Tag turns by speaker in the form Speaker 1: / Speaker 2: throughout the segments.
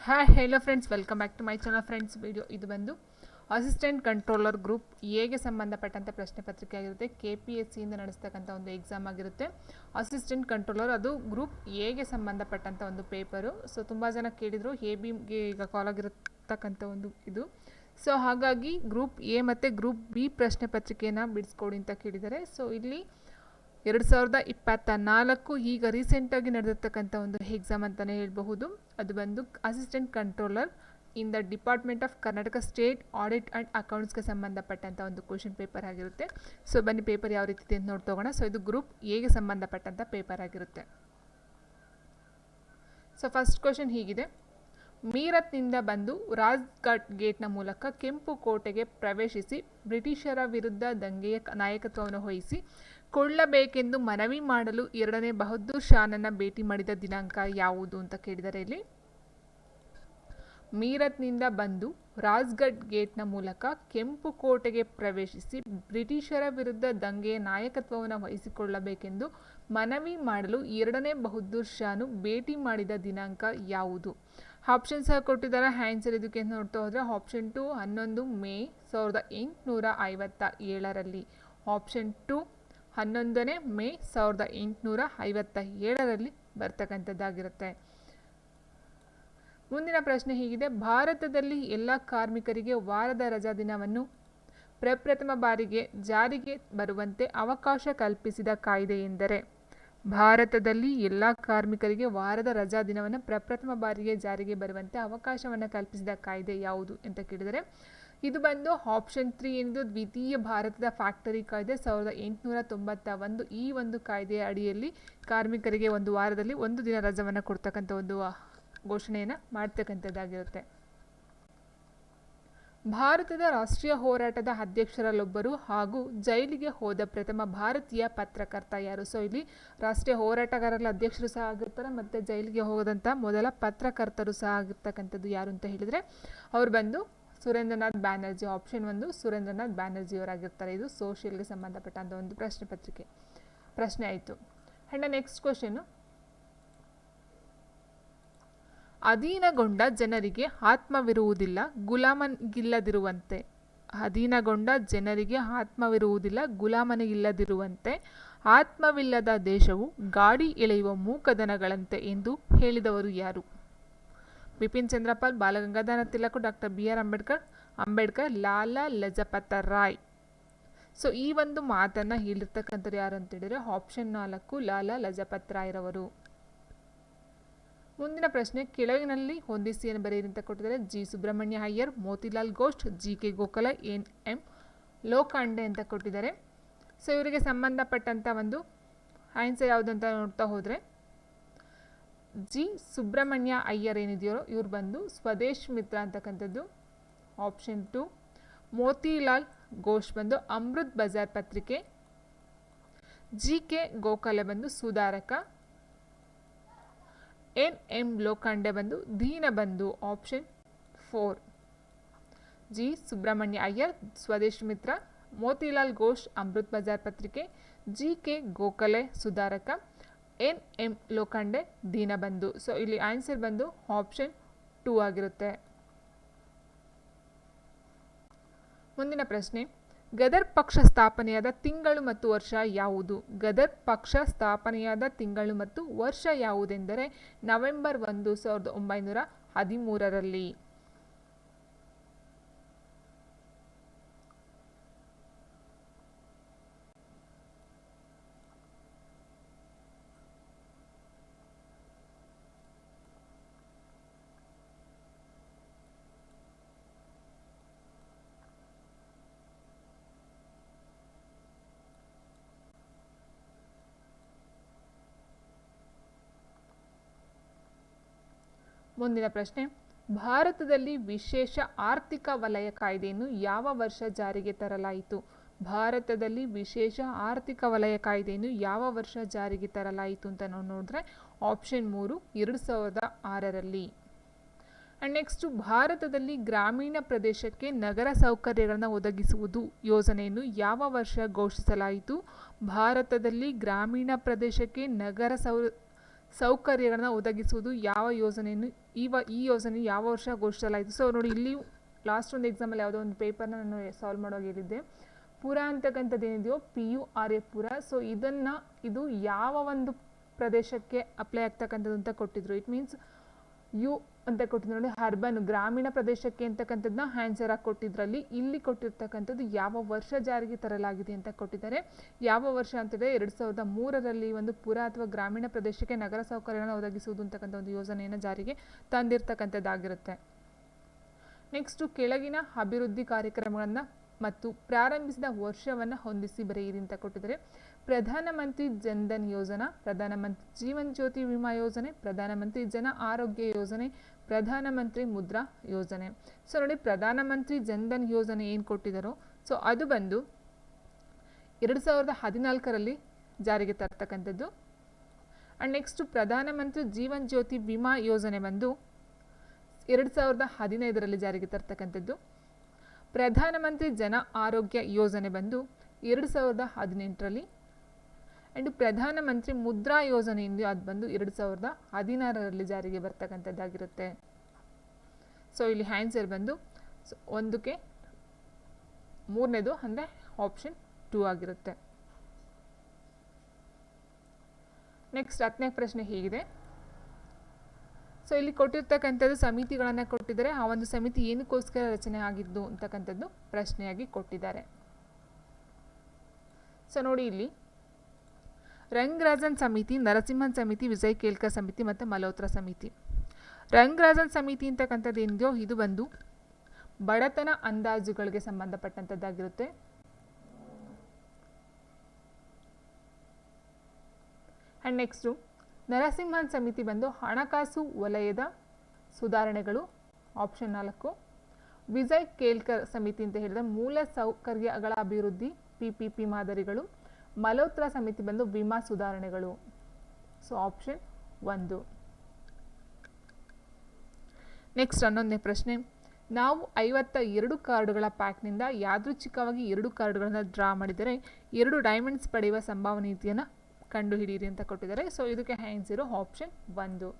Speaker 1: Hi hello friends, welcome back to my channel. Friends, video ಇದು ಬಂದು assistant controller group ಎಗೆ ಸಂಬಂಧಪಟ್ಟಂಥ ಪ್ರಶ್ನೆ ಪತ್ರಿಕೆ ಆಗಿರುತ್ತೆ. KPSCಯಿಂದ ನಡೆಸ್ತಕ್ಕಂಥ ಒಂದು ಎಕ್ಸಾಮ್ ಆಗಿರುತ್ತೆ. ಅಸಿಸ್ಟೆಂಟ್ ಕಂಟ್ರೋಲರ್ ಅದು ಗ್ರೂಪ್ ಎಗೆ ಸಂಬಂಧಪಟ್ಟಂಥ ಒಂದು ಪೇಪರು. ಸೊ ತುಂಬ ಜನ ಕೇಳಿದರು AB ಈಗ ಕಾಲ್ ಆಗಿರತಕ್ಕಂಥ ಒಂದು ಇದು. ಸೊ ಹಾಗಾಗಿ ಗ್ರೂಪ್ ಎ ಮತ್ತು ಗ್ರೂಪ್ ಬಿ ಪ್ರಶ್ನೆ ಪತ್ರಿಕೆಯನ್ನು ಬಿಡಿಸ್ಕೊಡಿ ಅಂತ ಕೇಳಿದ್ದಾರೆ. ಸೊ ಇಲ್ಲಿ 2024 ಈಗ ರೀಸೆಂಟಾಗಿ ನಡೆದಿರ್ತಕ್ಕಂಥ ಒಂದು ಎಕ್ಸಾಮ್ ಅಂತಲೇ ಹೇಳಬಹುದು. ಅದು ಬಂದು assistant controller in the department of Karnataka state audit and ಅಕೌಂಟ್ಸ್ಗೆ ಸಂಬಂಧಪಟ್ಟಂಥ ಒಂದು ಕ್ವಶನ್ ಪೇಪರ್ ಆಗಿರುತ್ತೆ. ಸೊ ಬನ್ನಿ ಪೇಪರ್ ಯಾವ ರೀತಿ ಇದೆ ಅಂತ ನೋಡ್ತೋಗೋಣ. ಸೊ ಇದು ಗ್ರೂಪ್ ಎಗೆ ಸಂಬಂಧಪಟ್ಟಂಥ ಪೇಪರ್ ಆಗಿರುತ್ತೆ. ಸೊ ಫಸ್ಟ್ ಕ್ವಶನ್ ಹೀಗಿದೆ: ಮೀರತ್ನಿಂದ ಬಂದು ರಾಜ್ಘಾಟ್ ಗೇಟ್ನ ಮೂಲಕ ಕೆಂಪು ಕೋಟೆಗೆ ಪ್ರವೇಶಿಸಿ ಬ್ರಿಟಿಷರ ವಿರುದ್ಧ ದಂಗೆಯ ನಾಯಕತ್ವವನ್ನು ವಹಿಸಿ ಕೊಳ್ಳಬೇಕೆಂದು ಮನವಿ ಮಾಡಲು 2ನೇ ಬಹದ್ದೂರ್ ಶಾನನ್ನು ಭೇಟಿ ಮಾಡಿದ ದಿನಾಂಕ ಯಾವುದು ಅಂತ ಕೇಳಿದರೆ, ಇಲ್ಲಿ ಮೀರತ್ನಿಂದ ಬಂದು ರಾಜ್ಘಾಟ್ ಗೇಟ್ನ ಮೂಲಕ ಕೆಂಪು ಕೋಟೆಗೆ ಪ್ರವೇಶಿಸಿ ಬ್ರಿಟಿಷರ ವಿರುದ್ಧ ದಂಗೆಯ ನಾಯಕತ್ವವನ್ನು ವಹಿಸಿಕೊಳ್ಳಬೇಕೆಂದು ಮನವಿ ಮಾಡಲು 2ನೇ ಬಹದ್ದೂರ್ ಶಾನು ಭೇಟಿ ಮಾಡಿದ ದಿನಾಂಕ ಯಾವುದು? ಆಪ್ಷನ್ ಸಹ ಕೊಟ್ಟಿದ್ದಾರೆ. ಆನ್ಸರ್ ಇದಕ್ಕೆ ನೋಡ್ತಾ ಹೋದರೆ ಆಪ್ಷನ್ 2 11 ಮೇ 1857ರಲ್ಲಿ. ಆಪ್ಷನ್ 2 11ನೇ ಮೇ 1857ರಲ್ಲಿ ಬರ್ತಕ್ಕಂಥದ್ದಾಗಿರುತ್ತೆ. ಮುಂದಿನ ಪ್ರಶ್ನೆ ಹೀಗಿದೆ: ಭಾರತದಲ್ಲಿ ಎಲ್ಲ ಕಾರ್ಮಿಕರಿಗೆ ವಾರದ ರಜಾ ದಿನವನ್ನು ಪ್ರಪ್ರಥಮ ಬಾರಿಗೆ ಜಾರಿಗೆ ಬರುವಂತೆ ಅವಕಾಶ ಕಲ್ಪಿಸಿದ ಕಾಯ್ದೆ ಎಂದರೆ? ಭಾರತದಲ್ಲಿ ಎಲ್ಲ ಕಾರ್ಮಿಕರಿಗೆ ವಾರದ ರಜಾ ದಿನವನ್ನು ಪ್ರಪ್ರಥಮ ಬಾರಿಗೆ ಜಾರಿಗೆ ಬರುವಂತೆ ಅವಕಾಶವನ್ನು ಕಲ್ಪಿಸಿದ ಕಾಯ್ದೆ ಯಾವುದು ಅಂತ ಕೇಳಿದರೆ, ಇದು ಬಂದು ಆಪ್ಷನ್ 3 ಏನಿದು ದ್ವಿತೀಯ ಭಾರತದ ಫ್ಯಾಕ್ಟರಿ ಕಾಯ್ದೆ 1891. ಈ ಒಂದು ಕಾಯ್ದೆಯ ಅಡಿಯಲ್ಲಿ ಕಾರ್ಮಿಕರಿಗೆ ಒಂದು ವಾರದಲ್ಲಿ ಒಂದು ದಿನ ರಜಾವನ್ನು ಕೊಡ್ತಕ್ಕಂಥ ಒಂದು ಘೋಷಣೆಯನ್ನು ಮಾಡ್ತಕ್ಕಂಥದ್ದಾಗಿರುತ್ತೆ. ಭಾರತದ ರಾಷ್ಟ್ರೀಯ ಹೋರಾಟದ ಅಧ್ಯಕ್ಷರಲ್ಲೊಬ್ಬರು ಹಾಗೂ ಜೈಲಿಗೆ ಹೋದ ಪ್ರಥಮ ಭಾರತೀಯ ಪತ್ರಕರ್ತ ಯಾರು? ಸೊ ಇಲ್ಲಿ ರಾಷ್ಟ್ರೀಯ ಹೋರಾಟಗಾರರ ಅಧ್ಯಕ್ಷರು ಸಹ ಆಗಿರ್ತಾರೆ ಮತ್ತು ಜೈಲಿಗೆ ಹೋದಂಥ ಮೊದಲ ಪತ್ರಕರ್ತರು ಸಹ ಆಗಿರ್ತಕ್ಕಂಥದ್ದು ಯಾರು ಅಂತ ಹೇಳಿದರೆ, ಅವ್ರು ಬಂದು ಸುರೇಂದ್ರನಾಥ್ ಬ್ಯಾನರ್ಜಿ. ಆಪ್ಷನ್ 1 ಸುರೇಂದ್ರನಾಥ್ ಬ್ಯಾನರ್ಜಿ ಅವರಾಗಿರ್ತಾರೆ. ಇದು ಸೋಷಿಯಲ್ಗೆ ಸಂಬಂಧಪಟ್ಟಂಥ ಒಂದು ಪ್ರಶ್ನೆ ಆಯಿತು. ಆ್ಯಂಡ್ ನೆಕ್ಸ್ಟ್ ಕ್ವಶನು: ಅಧೀನಗೊಂಡ ಜನರಿಗೆ ಆತ್ಮವಿರುವುದಿಲ್ಲ ಗುಲಾಮನಿಗಿಲ್ಲದಿರುವಂತೆ. ಅಧೀನಗೊಂಡ ಜನರಿಗೆ ಆತ್ಮವಿರುವುದಿಲ್ಲ ಗುಲಾಮನಿಗಿಲ್ಲದಿರುವಂತೆ ಆತ್ಮವಿಲ್ಲದ ದೇಶವು ಗಾಡಿ ಎಳೆಯುವ ಮೂಕದನಗಳಂತೆ ಎಂದು ಹೇಳಿದವರು ಯಾರು? Bipin Chandrapal, Balagangadhara Tilak, doctor BR Ambedkar, Lala Lajpat Roy. So ಈ ಒಂದು ಮಾತನ್ನು ಹೇಳಿರ್ತಕ್ಕಂಥವ್ರು ಯಾರು ಅಂತೇಳಿದರೆ ಆಪ್ಷನ್ 4 ಲಾಲಾ ಲಜಪತ್ ರಾಯ್ರವರು. ಮುಂದಿನ ಪ್ರಶ್ನೆ: ಕೆಳಗಿನಲ್ಲಿ ಹೊಂದಿಸಿಯನ್ನು ಬರೆಯಿರಿ ಅಂತ ಕೊಟ್ಟಿದ್ದಾರೆ. G. Subramania Iyer, Motilal Ghosh, GK Gokhale, NM Lokhande ಅಂತ ಕೊಟ್ಟಿದ್ದಾರೆ. ಸೊ ಇವರಿಗೆ ಸಂಬಂಧಪಟ್ಟಂಥ ಒಂದು ಆನ್ಸರ್ ಯಾವುದಂತ ನೋಡ್ತಾ ಹೋದರೆ, G. ಸುಬ್ರಹ್ಮಣ್ಯ ಅಯ್ಯರ್ ಏನಿದೆಯೋ ಇವ್ರು ಬಂದು ಸ್ವದೇಶ್ ಮಿತ್ರ ಅಂತಕ್ಕಂಥದ್ದು. ಆಪ್ಷನ್ 2 ಮೋತಿಲಾಲ್ ಘೋಷ್ ಬಂದು ಅಮೃತ್ ಬಜಾರ್ ಪತ್ರಿಕೆ, GK ಗೋಖಲೆ ಬಂದು ಸುಧಾರಕ, NM ಲೋಖಂಡೆ ಬಂದು ದೀನಬಂಧು. Option 4 G. ಸುಬ್ರಹ್ಮಣ್ಯ ಅಯ್ಯರ್ ಸ್ವದೇಶ್ ಮಿತ್ರ, ಮೋತಿಲಾಲ್ ಘೋಷ್ ಅಮೃತ್ ಬಜಾರ್ ಪತ್ರಿಕೆ, GK Gokhale Sudharak, NM Lokhande Dinabandhu. So ಇಲ್ಲಿ ಆನ್ಸರ್ ಬಂದು ಆಪ್ಷನ್ 2 ಆಗಿರುತ್ತೆ. ಮುಂದಿನ ಪ್ರಶ್ನೆ: ಗದರ್ ಪಕ್ಷ ಸ್ಥಾಪನೆಯಾದ ತಿಂಗಳು ಮತ್ತು ವರ್ಷ ಯಾವುದು? ಗದರ್ ಪಕ್ಷ ಸ್ಥಾಪನೆಯಾದ ತಿಂಗಳು ಮತ್ತು ವರ್ಷ ಯಾವುದೆಂದರೆ ನವೆಂಬರ್ 1, 1913ರಲ್ಲಿ. ಮುಂದಿನ ಪ್ರಶ್ನೆ: ಭಾರತದಲ್ಲಿ ವಿಶೇಷ ಆರ್ಥಿಕ ವಲಯ ಕಾಯ್ದೆಯನ್ನು ಯಾವ ವರ್ಷ ಜಾರಿಗೆ ತರಲಾಯಿತು? ಭಾರತದಲ್ಲಿ ವಿಶೇಷ ಆರ್ಥಿಕ ವಲಯ ಕಾಯ್ದೆಯನ್ನು ಯಾವ ವರ್ಷ ಜಾರಿಗೆ ತರಲಾಯಿತು ಅಂತ ನಾವು ನೋಡಿದ್ರೆ ಆಪ್ಷನ್ 3 2006ರಲ್ಲಿ. ಆ್ಯಂಡ್ ನೆಕ್ಸ್ಟು: ಭಾರತದಲ್ಲಿ ಗ್ರಾಮೀಣ ಪ್ರದೇಶಕ್ಕೆ ನಗರ ಸೌಕರ್ಯಗಳನ್ನು ಒದಗಿಸುವುದು ಯೋಜನೆಯನ್ನು ಯಾವ ವರ್ಷ ಘೋಷಿಸಲಾಯಿತು? ಭಾರತದಲ್ಲಿ ಗ್ರಾಮೀಣ ಪ್ರದೇಶಕ್ಕೆ ನಗರ ಸೌಕರ್ಯಗಳನ್ನು ಒದಗಿಸುವುದು ಯಾವ ಯೋಜನೆಯನ್ನು ಈ ಯೋಜನೆ ಯಾವ ವರ್ಷ ಘೋಷಿಸಲಾಯಿತು. ಸೊ ನೋಡಿ, ಇಲ್ಲಿ ಲಾಸ್ಟ್ ಒಂದು ಎಕ್ಸಾಮಲ್ಲಿ ಯಾವುದೋ ಒಂದು ಪೇಪರ್ನ ನಾನು ಸಾಲ್ವ್ ಮಾಡುವಾಗ ಹೇಳಿದ್ದೆ. ಪುರ ಅಂತಕ್ಕಂಥದ್ದು ಏನಿದೆಯೋ PURA ಪುರ. ಸೊ ಇದು ಯಾವ ಒಂದು ಪ್ರದೇಶಕ್ಕೆ ಅಪ್ಲೈ ಆಗ್ತಕ್ಕಂಥದ್ದು ಅಂತ ಕೊಟ್ಟಿದ್ರು. ಇಟ್ ಮೀನ್ಸ್ ಯು ಅಂತ ಕೊಟ್ಟಿದ್ರು ನೋಡಿ, ಅರ್ಬನ್ ಗ್ರಾಮೀಣ ಪ್ರದೇಶಕ್ಕೆ ಅಂತಕ್ಕಂಥದ್ದನ್ನ ಆನ್ಸರ್ ಆಗಿ ಕೊಟ್ಟಿದ್ರಲ್ಲಿ ಇಲ್ಲಿ ಕೊಟ್ಟಿರ್ತಕ್ಕಂಥದ್ದು ಯಾವ ವರ್ಷ ಜಾರಿಗೆ ತರಲಾಗಿದೆ ಅಂತ ಕೊಟ್ಟಿದ್ದಾರೆ. ಯಾವ ವರ್ಷ ಅಂತಂದರೆ 2003ರಲ್ಲಿ ಒಂದು ಪುರ ಅಥವಾ ಗ್ರಾಮೀಣ ಪ್ರದೇಶಕ್ಕೆ ನಗರ ಸೌಕರ್ಯಗಳನ್ನು ಒದಗಿಸುವುದು ಅಂತಕ್ಕಂಥ ಒಂದು ಯೋಜನೆಯನ್ನು ಜಾರಿಗೆ ತಂದಿರತಕ್ಕಂಥದ್ದಾಗಿರುತ್ತೆ. ನೆಕ್ಸ್ಟು ಕೆಳಗಿನ ಅಭಿವೃದ್ಧಿ ಕಾರ್ಯಕ್ರಮಗಳನ್ನು ಮತ್ತು ಪ್ರಾರಂಭಿಸಿದ ವರ್ಷವನ್ನು ಹೊಂದಿಸಿ ಬರೆಯಿರಿ ಅಂತ ಕೊಟ್ಟಿದ್ದಾರೆ. ಪ್ರಧಾನಮಂತ್ರಿ ಜನ್ಧನ್ ಯೋಜನಾ, ಪ್ರಧಾನಮಂತ್ರಿ ಜೀವನ್ ಜ್ಯೋತಿ ವಿಮಾ ಯೋಜನೆ, ಪ್ರಧಾನಮಂತ್ರಿ ಜನ ಆರೋಗ್ಯ ಯೋಜನೆ, ಪ್ರಧಾನಮಂತ್ರಿ ಮುದ್ರಾ ಯೋಜನೆ. ಸೊ ನೋಡಿ, ಪ್ರಧಾನಮಂತ್ರಿ ಜನ್ಧನ್ ಯೋಜನೆ ಏನು ಕೊಟ್ಟಿದ್ದಾರೋ ಸೊ ಅದು ಬಂದು 2014ರಲ್ಲಿ ಜಾರಿಗೆ ತರ್ತಕ್ಕಂಥದ್ದು. ಆ್ಯಂಡ್ ನೆಕ್ಸ್ಟು ಪ್ರಧಾನಮಂತ್ರಿ ಜೀವನ್ ಜ್ಯೋತಿ ವಿಮಾ ಯೋಜನೆ ಬಂದು 2015ರಲ್ಲಿ ಜಾರಿಗೆ ತರ್ತಕ್ಕಂಥದ್ದು. ಪ್ರಧಾನಮಂತ್ರಿ ಜನ ಆರೋಗ್ಯ ಯೋಜನೆ ಬಂದು 2018ರಲ್ಲಿ. ಆ್ಯಂಡ್ ಪ್ರಧಾನಮಂತ್ರಿ ಮುದ್ರಾ ಯೋಜನೆ ಎಂದು ಅದು ಬಂದು 2016ರಲ್ಲಿ ಜಾರಿಗೆ ಬರ್ತಕ್ಕಂಥದ್ದಾಗಿರುತ್ತೆ. ಸೊ ಇಲ್ಲಿ ಆನ್ಸರ್ ಬಂದು ಒಂದಕ್ಕೆ ಮೂರನೇದು ಅಂದರೆ ಆಪ್ಷನ್ 2 ಆಗಿರುತ್ತೆ. ನೆಕ್ಸ್ಟ್ 10ನೇ ಪ್ರಶ್ನೆ ಹೀಗಿದೆ. ಸೊ ಇಲ್ಲಿ ಕೊಟ್ಟಿರ್ತಕ್ಕಂಥದ್ದು ಸಮಿತಿಗಳನ್ನು ಕೊಟ್ಟಿದ್ದಾರೆ. ಆ ಒಂದು ಸಮಿತಿ ಏನಕ್ಕೋಸ್ಕರ ರಚನೆ ಆಗಿದ್ದು ಅಂತಕ್ಕಂಥದ್ದು ಪ್ರಶ್ನೆಯಾಗಿ ಕೊಟ್ಟಿದ್ದಾರೆ. ಸೊ ನೋಡಿ, ಇಲ್ಲಿ ರಂಗರಾಜನ್ ಸಮಿತಿ, ನರಸಿಂಹನ್ ಸಮಿತಿ, ವಿಜಯ್ ಕೇಲ್ಕರ್ ಸಮಿತಿ ಮತ್ತು ಮಲ್ಹೋತ್ರಾ ಸಮಿತಿ. ರಂಗರಾಜನ್ ಸಮಿತಿ ಅಂತಕ್ಕಂಥದ್ದು ಏನಿದೆಯೋ ಇದು ಬಂದು ಬಡತನ ಅಂದಾಜುಗಳಿಗೆ ಸಂಬಂಧಪಟ್ಟಂಥದ್ದಾಗಿರುತ್ತೆ. ಆ್ಯಂಡ್ ನೆಕ್ಸ್ಟು ನರಸಿಂಹನ್ ಸಮಿತಿ ಬಂದು ಹಣಕಾಸು ವಲಯದ ಸುಧಾರಣೆಗಳು, ಆಪ್ಷನ್ 4. ವಿಜಯ್ ಕೇಲ್ಕರ್ ಸಮಿತಿ ಅಂತ ಹೇಳಿದ್ರೆ ಮೂಲ ಸೌಕರ್ಯಗಳ ಅಭಿವೃದ್ಧಿ, PPP ಮಾದರಿಗಳು. ಮಲ್ಹೋತ್ರಾ ಸಮಿತಿ ಬಂದು ವಿಮಾ ಸುಧಾರಣೆಗಳು. So option 1. ನೆಕ್ಸ್ಟ್ 11ನೇ ಪ್ರಶ್ನೆ. ನಾವು 52 ಕಾರ್ಡುಗಳ ಪ್ಯಾಕ್ನಿಂದ ಯಾದೃಚ್ಛಿಕವಾಗಿ 2 ಕಾರ್ಡುಗಳನ್ನು ಡ್ರಾ ಮಾಡಿದರೆ 2 ಡೈಮಂಡ್ಸ್ ಪಡೆಯುವ ಸಂಭಾವನೀಯತೆಯನ್ನು ಕಂಡುಹಿಡಿಯಿರಿ ಅಂತ ಕೊಟ್ಟಿದ್ದಾರೆ. ಸೊ ಇದಕ್ಕೆ ಆನ್ಸರ್ ಆಪ್ಷನ್ 1.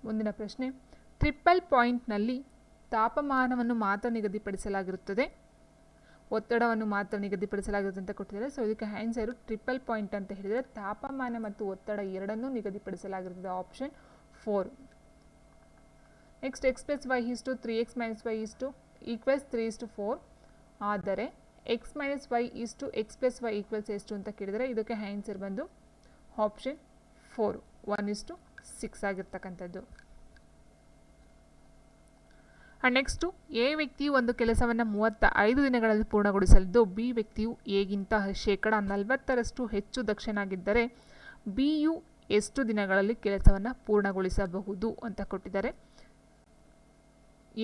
Speaker 1: ಮುಂದಿನ ಪ್ರಶ್ನೆ. ಟ್ರಿಪಲ್ ಪಾಯಿಂಟ್ನಲ್ಲಿ ತಾಪಮಾನವನ್ನು ಮಾತ್ರ ನಿಗದಿಪಡಿಸಲಾಗಿರುತ್ತದೆ, ಒತ್ತಡವನ್ನು ಮಾತ್ರ ನಿಗದಿಪಡಿಸಲಾಗಿರುತ್ತೆ ಅಂತ ಕೊಟ್ಟಿದ್ದಾರೆ. ಸೊ ಇದಕ್ಕೆ ಆನ್ಸರು ಟ್ರಿಪಲ್ ಪಾಯಿಂಟ್ ಅಂತ ಹೇಳಿದರೆ ತಾಪಮಾನ ಮತ್ತು ಒತ್ತಡ ಎರಡನ್ನೂ ನಿಗದಿಪಡಿಸಲಾಗಿರುತ್ತದೆ, ಆಪ್ಷನ್ 4. ನೆಕ್ಸ್ಟ್ x+y=3x - y = 3:4 ಆದರೆ x - y x+y = ಎಷ್ಟು ಅಂತ ಕೇಳಿದರೆ ಇದಕ್ಕೆ ಆನ್ಸರ್ ಬಂದು ಆಪ್ಷನ್ 4, 1:6 ಆಗಿರ್ತಕ್ಕಂಥದ್ದು. ನೆಕ್ಸ್ಟು ಎ ವ್ಯಕ್ತಿಯು ಒಂದು ಕೆಲಸವನ್ನು 35 ದಿನಗಳಲ್ಲಿ ಪೂರ್ಣಗೊಳಿಸಲಿದ್ದು ಬಿ ವ್ಯಕ್ತಿಯು ಎಗಿಂತ 40% ಹೆಚ್ಚು ದಕ್ಷನಾಗಿದ್ದರೆ ಬಿಯು ಎಷ್ಟು ದಿನಗಳಲ್ಲಿ ಕೆಲಸವನ್ನು ಪೂರ್ಣಗೊಳಿಸಬಹುದು ಅಂತ ಕೊಟ್ಟಿದ್ದಾರೆ.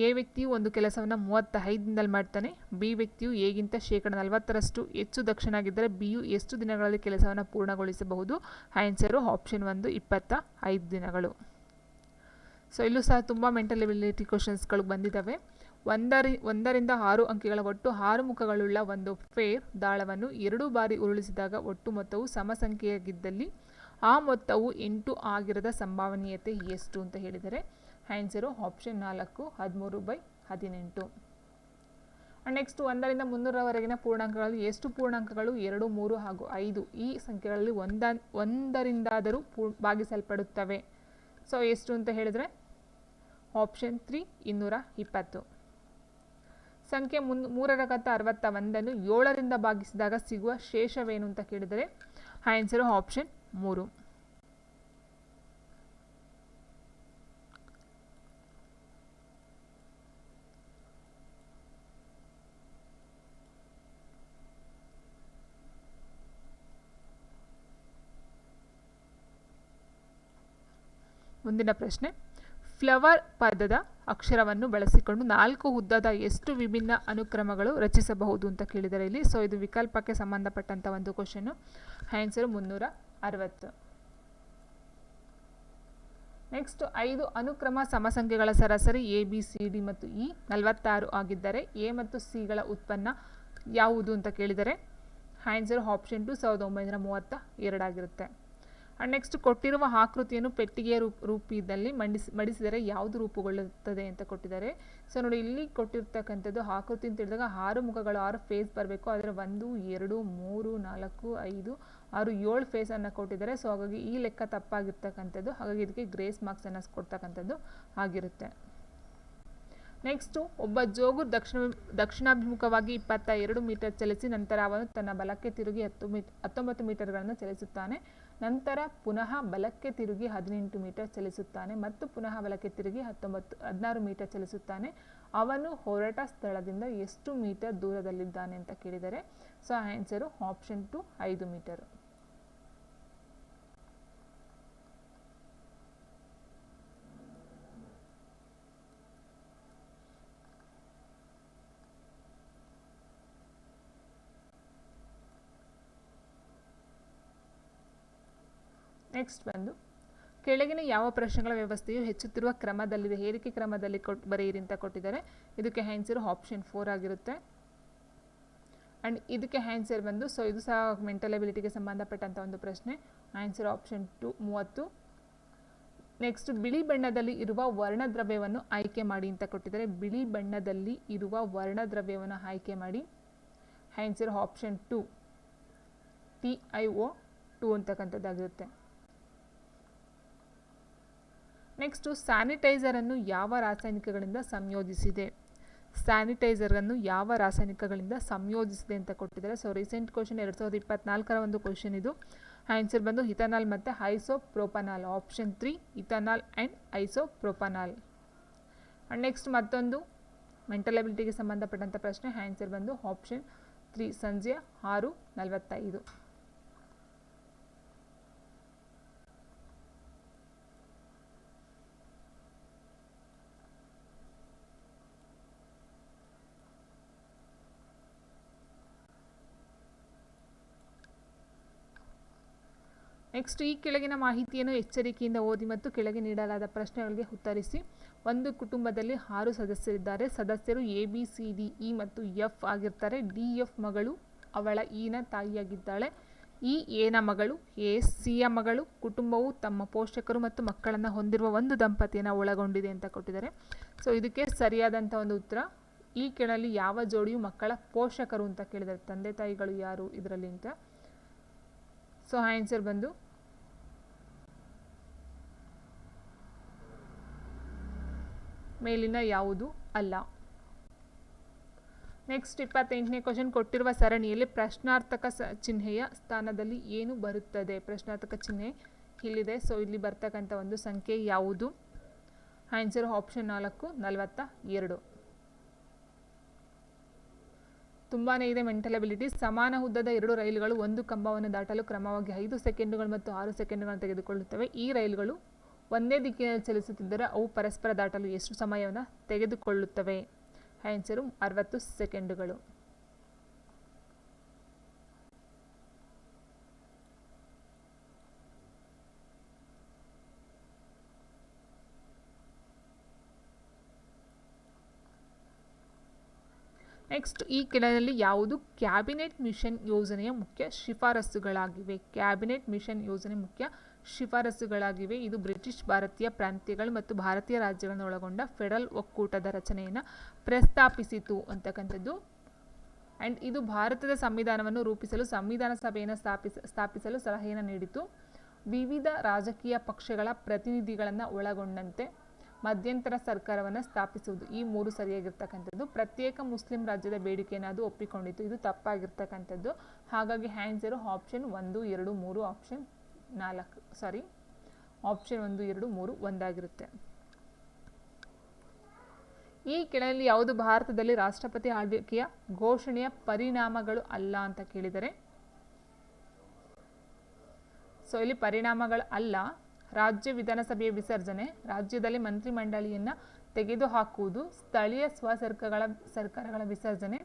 Speaker 1: ಎ ವ್ಯಕ್ತಿಯು ಒಂದು ಕೆಲಸವನ್ನು 35 ದಿನದಲ್ಲಿ ಮಾಡ್ತಾನೆ, ಬಿ ವ್ಯಕ್ತಿಯು ಎಗಿಂತ 40% ಹೆಚ್ಚು ದಕ್ಷನಾಗಿದ್ದರೆ ಬಿಯು ಎಷ್ಟು ದಿನಗಳಲ್ಲಿ ಕೆಲಸವನ್ನು ಪೂರ್ಣಗೊಳಿಸಬಹುದು. ಆನ್ಸರು ಆಪ್ಷನ್ 1, 25 ದಿನಗಳು. ಸೊ ಇಲ್ಲೂ ಸಹ ತುಂಬ ಮೆಂಟಲ್ ಎಬಿಲಿಟಿ ಕ್ವಶನ್ಸ್ಗಳು ಬಂದಿದ್ದಾವೆ. 1ರಿಂದ 6 ಅಂಕಿಗಳ ಒಟ್ಟು 6 ಮುಖಗಳುಳ್ಳ ಒಂದು ಫೇರ್ ದಾಳವನ್ನು 2 ಬಾರಿ ಉರುಳಿಸಿದಾಗ ಒಟ್ಟು ಮೊತ್ತವು ಸಮಸಂಖ್ಯೆಯಾಗಿದ್ದಲ್ಲಿ ಆ ಮೊತ್ತವು 8 ಆಗಿರದ ಸಂಭವನೀಯತೆ ಎಷ್ಟು ಅಂತ ಹೇಳಿದರೆ ಆನ್ಸರು ಆಪ್ಷನ್ 4, 13/18. ನೆಕ್ಸ್ಟ್ 1ರಿಂದ 300ರವರೆಗಿನ ಪೂರ್ಣಾಂಕಗಳಲ್ಲಿ ಎಷ್ಟು ಪೂರ್ಣಾಂಕಗಳು 2, 3 ಹಾಗೂ 5 ಈ ಸಂಖ್ಯೆಗಳಲ್ಲಿ ಒಂದರಿಂದಾದರೂ ಭಾಗಿಸಲ್ಪಡುತ್ತವೆ. ಸೊ ಎಷ್ಟು ಅಂತ ಹೇಳಿದರೆ ಆಪ್ಷನ್ 3, 220. ಸಂಖ್ಯೆ 361ಅನ್ನು 7ರಿಂದ ಭಾಗಿಸಿದಾಗ ಸಿಗುವ ಶೇಷವೇನು ಅಂತ ಕೇಳಿದರೆ ಆನ್ಸರು ಆಪ್ಷನ್ 3. ಮುಂದಿನ ಪ್ರಶ್ನೆ. ಫ್ಲವರ್ ಪದದ ಅಕ್ಷರವನ್ನು ಬಳಸಿಕೊಂಡು 4 ಉದ್ದದ ಎಷ್ಟು ವಿಭಿನ್ನ ಅನುಕ್ರಮಗಳು ರಚಿಸಬಹುದು ಅಂತ ಕೇಳಿದ್ದಾರೆ ಇಲ್ಲಿ. ಸೊ ಇದು ವಿಕಲ್ಪಕ್ಕೆ ಸಂಬಂಧಪಟ್ಟಂಥ ಒಂದು ಕ್ವಶನ್ನು. ಆನ್ಸರ್ 360. ನೆಕ್ಸ್ಟ್ 5 ಅನುಕ್ರಮ ಸಮಸಂಖ್ಯೆಗಳ ಸರಾಸರಿ ಎ ಬಿ ಸಿ ಡಿ ಮತ್ತು ಇ 46 ಆಗಿದ್ದರೆ ಎ ಮತ್ತು ಸಿಗಳ ಉತ್ಪನ್ನ ಯಾವುದು ಅಂತ ಕೇಳಿದರೆ ಆನ್ಸರ್ ಆಪ್ಷನ್ 2 1932 ಆಗಿರುತ್ತೆ. ಆ್ಯಂಡ್ ನೆಕ್ಸ್ಟ್ ಕೊಟ್ಟಿರುವ ಆಕೃತಿಯನ್ನು ಪೆಟ್ಟಿಗೆಯ ರೂಪದಲ್ಲಿ ಮಡಿಸಿದರೆ ಯಾವುದು ರೂಪುಗೊಳ್ಳುತ್ತದೆ ಅಂತ ಕೊಟ್ಟಿದ್ದಾರೆ. ಸೊ ನೋಡಿ, ಇಲ್ಲಿ ಕೊಟ್ಟಿರ್ತಕ್ಕಂಥದ್ದು ಆಕೃತಿ ಅಂತ ಹೇಳಿದಾಗ 6 ಮುಖಗಳು, 6 ಫೇಸ್ ಬರಬೇಕು. ಆದರೆ 1 2 3 4 5 6 7 ಫೇಸನ್ನು ಕೊಟ್ಟಿದ್ದಾರೆ. ಸೊ ಹಾಗಾಗಿ ಈ ಲೆಕ್ಕ ತಪ್ಪಾಗಿರ್ತಕ್ಕಂಥದ್ದು. ಹಾಗಾಗಿ ಇದಕ್ಕೆ ಗ್ರೇಸ್ ಮಾರ್ಕ್ಸನ್ನು ಕೊಡ್ತಕ್ಕಂಥದ್ದು ಆಗಿರುತ್ತೆ. ನೆಕ್ಸ್ಟು, ಒಬ್ಬ ಜೋಗು ದಕ್ಷಿಣಾಭಿಮುಖವಾಗಿ 22 ಮೀಟರ್ ಚಲಿಸಿ ನಂತರ ಅವನು ತನ್ನ ಬಲಕ್ಕೆ ತಿರುಗಿ 19 ಮೀಟರ್ಗಳನ್ನು ಚಲಿಸುತ್ತಾನೆ. ನಂತರ ಪುನಃ ಬಲಕ್ಕೆ ತಿರುಗಿ 18 ಮೀಟರ್ ಚಲಿಸುತ್ತಾನೆ ಮತ್ತು ಪುನಃ ಬಲಕ್ಕೆ ತಿರುಗಿ 16 ಮೀಟರ್ ಚಲಿಸುತ್ತಾನೆ. ಅವನು ಹೊರಟ ಸ್ಥಳದಿಂದ ಎಷ್ಟು ಮೀಟರ್ ದೂರದಲ್ಲಿದ್ದಾನೆ ಅಂತ ಕೇಳಿದರೆ so answer option 2 5 metre. Next ಬಂದು ಕೆಳಗಿನ ಯಾವ ಪ್ರಶ್ನೆಗಳ ವ್ಯವಸ್ಥೆಯು ಹೆಚ್ಚುತ್ತಿರುವ ಕ್ರಮದಲ್ಲಿದೆ, ಏರಿಕೆ ಕ್ರಮದಲ್ಲಿ ಬರೆಯಿರಿ ಅಂತ ಕೊಟ್ಟಿದ್ದಾರೆ. ಇದಕ್ಕೆ ಆನ್ಸರ್ ಆಪ್ಷನ್ 4 ಆಗಿರುತ್ತೆ. ಆ್ಯಂಡ್ ಇದಕ್ಕೆ ಆನ್ಸರ್ ಬಂದು ಸೊ ಇದು ಸಹ ಮೆಂಟಲ್ ಎಬಿಲಿಟಿಗೆ ಸಂಬಂಧಪಟ್ಟಂಥ ಒಂದು ಪ್ರಶ್ನೆ. Answer option 2 30. ನೆಕ್ಸ್ಟ್, ಬಿಳಿ ಬಣ್ಣದಲ್ಲಿ ಇರುವ ವರ್ಣದ್ರವ್ಯವನ್ನು ಆಯ್ಕೆ ಮಾಡಿ ಅಂತ ಕೊಟ್ಟಿದ್ದಾರೆ. ಬಿಳಿ ಬಣ್ಣದಲ್ಲಿ ಇರುವ ವರ್ಣದ್ರವ್ಯವನ್ನು ಆಯ್ಕೆ ಮಾಡಿ. Answer option 2 TiO2 ಅಂತಕ್ಕಂಥದ್ದಾಗಿರುತ್ತೆ. ನೆಕ್ಸ್ಟು, ಸ್ಯಾನಿಟೈಸರನ್ನು ಯಾವ ರಾಸಾಯನಿಕಗಳಿಂದ ಸಂಯೋಜಿಸಿದೆ? ಸ್ಯಾನಿಟೈಸರನ್ನು ಯಾವ ರಾಸಾಯನಿಕಗಳಿಂದ ಸಂಯೋಜಿಸಿದೆ ಅಂತ ಕೊಟ್ಟಿದ್ದಾರೆ. ಸೊ ರೀಸೆಂಟ್ ಕ್ವಶನ್ 2024 ಒಂದು ಕ್ವಶನ್ ಇದು. ಆನ್ಸರ್ ಬಂದು ಇಥನಾಲ್ ಮತ್ತು isopropanol. Option 3 ethanol and isopropanol. And next ಮತ್ತೊಂದು ಮೆಂಟಲ್ ಎಬಿಲಿಟಿಗೆ ಸಂಬಂಧಪಟ್ಟಂಥ ಪ್ರಶ್ನೆ. ಆನ್ಸರ್ ಬಂದು ಆಪ್ಷನ್ 3 ಸಂಜೆ 6:45. ನೆಕ್ಸ್ಟ್, ಈ ಕೆಳಗಿನ ಮಾಹಿತಿಯನ್ನು ಎಚ್ಚರಿಕೆಯಿಂದ ಓದಿ ಮತ್ತು ಕೆಳಗೆ ನೀಡಲಾದ ಪ್ರಶ್ನೆಗಳಿಗೆ ಉತ್ತರಿಸಿ. ಒಂದು ಕುಟುಂಬದಲ್ಲಿ 6 ಸದಸ್ಯರಿದ್ದಾರೆ. ಸದಸ್ಯರು ABCDE ಮತ್ತು F ಆಗಿರ್ತಾರೆ. DF ಮಗಳು ಅವಳ Eನ ತಾಯಿಯಾಗಿದ್ದಾಳೆ. Aನ ಮಗಳು Cಯ ಮಗಳು. ಕುಟುಂಬವು ತಮ್ಮ ಪೋಷಕರು ಮತ್ತು ಮಕ್ಕಳನ್ನು ಹೊಂದಿರುವ ಒಂದು ದಂಪತಿಯನ್ನು ಒಳಗೊಂಡಿದೆ ಅಂತ ಕೊಟ್ಟಿದ್ದಾರೆ. ಸೊ ಇದಕ್ಕೆ ಸರಿಯಾದಂಥ ಒಂದು ಉತ್ತರ, ಈ ಕೆಳಲ್ಲಿ ಯಾವ ಜೋಡಿಯು ಮಕ್ಕಳ ಪೋಷಕರು ಅಂತ ಕೇಳಿದ್ದಾರೆ. ತಂದೆ ತಾಯಿಗಳು ಯಾರು ಇದರಲ್ಲಿ ಅಂತ. ಸೊ ಆನ್ಸರ್ ಬಂದು ಮೇಲಿನ ಯಾವುದು ಅಲ್ಲ. ನೆಕ್ಸ್ಟ್ 28ನೇ ಕ್ವಶನ್. ಕೊಟ್ಟಿರುವ ಸರಣಿಯಲ್ಲಿ ಪ್ರಶ್ನಾರ್ಥಕ ಚಿಹ್ನೆಯ ಸ್ಥಾನದಲ್ಲಿ ಏನು ಬರುತ್ತದೆ? ಪ್ರಶ್ನಾರ್ಥಕ ಚಿಹ್ನೆ ಇಲ್ಲಿದೆ. ಸೊ ಇಲ್ಲಿ ಬರ್ತಕ್ಕಂಥ ಒಂದು ಸಂಖ್ಯೆ ಯಾವುದು? Answer option 4 42. ತುಂಬಾ ಇದೆ ಮೆಂಟಲ್ ಎಬಿಲಿಟಿ. ಸಮಾನ ಉದ್ದದ 2 ರೈಲುಗಳು ಒಂದು ಕಂಬವನ್ನು ದಾಟಲು ಕ್ರಮವಾಗಿ 5 ಸೆಕೆಂಡುಗಳು ಮತ್ತು 6 ಸೆಕೆಂಡುಗಳನ್ನು ತೆಗೆದುಕೊಳ್ಳುತ್ತವೆ. ಈ ರೈಲುಗಳು ಒಂದೇ ದಿಕ್ಕಿನಲ್ಲಿ ಚಲಿಸುತ್ತಿದ್ದರೆ ಅವು ಪರಸ್ಪರ ದಾಟಲು ಎಷ್ಟು ಸಮಯವನ್ನು ತೆಗೆದುಕೊಳ್ಳುತ್ತವೆ? ಆನ್ಸರು 60 ಸೆಕೆಂಡುಗಳು. ನೆಕ್ಸ್ಟ್, ಈ ಕೆಳದಲ್ಲಿ ಯಾವುದು ಕ್ಯಾಬಿನೆಟ್ ಮಿಷನ್ ಯೋಜನೆಯ ಮುಖ್ಯ ಶಿಫಾರಸುಗಳಾಗಿವೆ? ಕ್ಯಾಬಿನೆಟ್ ಮಿಷನ್ ಯೋಜನೆ ಮುಖ್ಯ ಶಿಫಾರಸುಗಳಾಗಿವೆ. ಇದು ಬ್ರಿಟಿಷ್ ಭಾರತೀಯ ಪ್ರಾಂತ್ಯಗಳು ಮತ್ತು ಭಾರತೀಯ ರಾಜ್ಯಗಳನ್ನು ಒಳಗೊಂಡ ಫೆಡರಲ್ ಒಕ್ಕೂಟದ ರಚನೆಯನ್ನು ಪ್ರಸ್ತಾಪಿಸಿತು ಅಂತಕ್ಕಂಥದ್ದು. ಆ್ಯಂಡ್ ಇದು ಭಾರತದ ಸಂವಿಧಾನವನ್ನು ರೂಪಿಸಲು ಸಂವಿಧಾನ ಸಭೆಯನ್ನು ಸ್ಥಾಪಿಸಲು ಸಲಹೆಯನ್ನು ನೀಡಿತು. ವಿವಿಧ ರಾಜಕೀಯ ಪಕ್ಷಗಳ ಪ್ರತಿನಿಧಿಗಳನ್ನು ಒಳಗೊಂಡಂತೆ ಮಧ್ಯಂತರ ಸರ್ಕಾರವನ್ನು ಸ್ಥಾಪಿಸುವುದು. ಈ 3 ಸರಿಯಾಗಿರ್ತಕ್ಕಂಥದ್ದು. ಪ್ರತ್ಯೇಕ ಮುಸ್ಲಿಂ ರಾಜ್ಯದ ಬೇಡಿಕೆಯನ್ನು ಅದು ಒಪ್ಪಿಕೊಂಡಿತ್ತು. ಇದು ತಪ್ಪಾಗಿರ್ತಕ್ಕಂಥದ್ದು. ಹಾಗಾಗಿ ಆನ್ಸರು ಆಪ್ಷನ್ 1 2 3 ಆಪ್ಷನ್ 1 2 3 ಒಂದಾಗಿರುತ್ತೆ. ಈ ಕೆಳಯಲ್ಲಿ ಯಾವುದು ಭಾರತದಲ್ಲಿ ರಾಷ್ಟ್ರಪತಿ ಆಳ್ವಿಕೆಯ ಘೋಷಣೆಯ ಪರಿಣಾಮಗಳು ಅಲ್ಲ ಅಂತ ಕೇಳಿದರೆ ಸೊ ಇಲ್ಲಿ ಪರಿಣಾಮಗಳು ಅಲ್ಲ. ರಾಜ್ಯ ವಿಧಾನಸಭೆಯ ವಿಸರ್ಜನೆ, ರಾಜ್ಯದಲ್ಲಿ ಮಂತ್ರಿಮಂಡಳಿಯನ್ನು ತೆಗೆದುಹಾಕುವುದು, ಸ್ಥಳೀಯ ಸರ್ಕಾರಗಳ ವಿಸರ್ಜನೆ,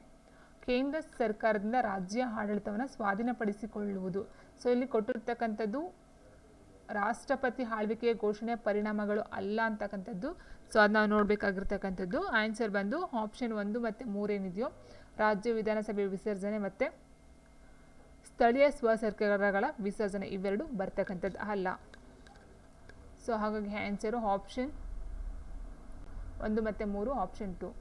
Speaker 1: ಕೇಂದ್ರ ಸರ್ಕಾರದಿಂದ ರಾಜ್ಯ ಆಡಳಿತವನ್ನು ಸ್ವಾಧೀನಪಡಿಸಿಕೊಳ್ಳುವುದು. ಸೊ ಇಲ್ಲಿ ಕೊಟ್ಟಿರ್ತಕ್ಕಂಥದ್ದು ರಾಷ್ಟ್ರಪತಿ ಆಳ್ವಿಕೆಯ ಘೋಷಣೆಯ ಪರಿಣಾಮಗಳು ಅಲ್ಲ ಅಂತಕ್ಕಂಥದ್ದು. ಸೊ ಅದು ನಾವು ನೋಡಬೇಕಾಗಿರ್ತಕ್ಕಂಥದ್ದು. ಆನ್ಸರ್ ಬಂದು ಆಪ್ಷನ್ 1 ಮತ್ತು 3 ಏನಿದೆಯೋ ರಾಜ್ಯ ವಿಧಾನಸಭೆ ವಿಸರ್ಜನೆ ಮತ್ತು ಸ್ಥಳೀಯ ಸರ್ಕಾರಗಳ ವಿಸರ್ಜನೆ ಇವೆರಡು ಬರ್ತಕ್ಕಂಥದ್ದು ಅಲ್ಲ. ಸೊ ಹಾಗಾಗಿ ಆನ್ಸರು ಆಪ್ಷನ್ 1 ಮತ್ತು 3 ಆಪ್ಷನ್ 2.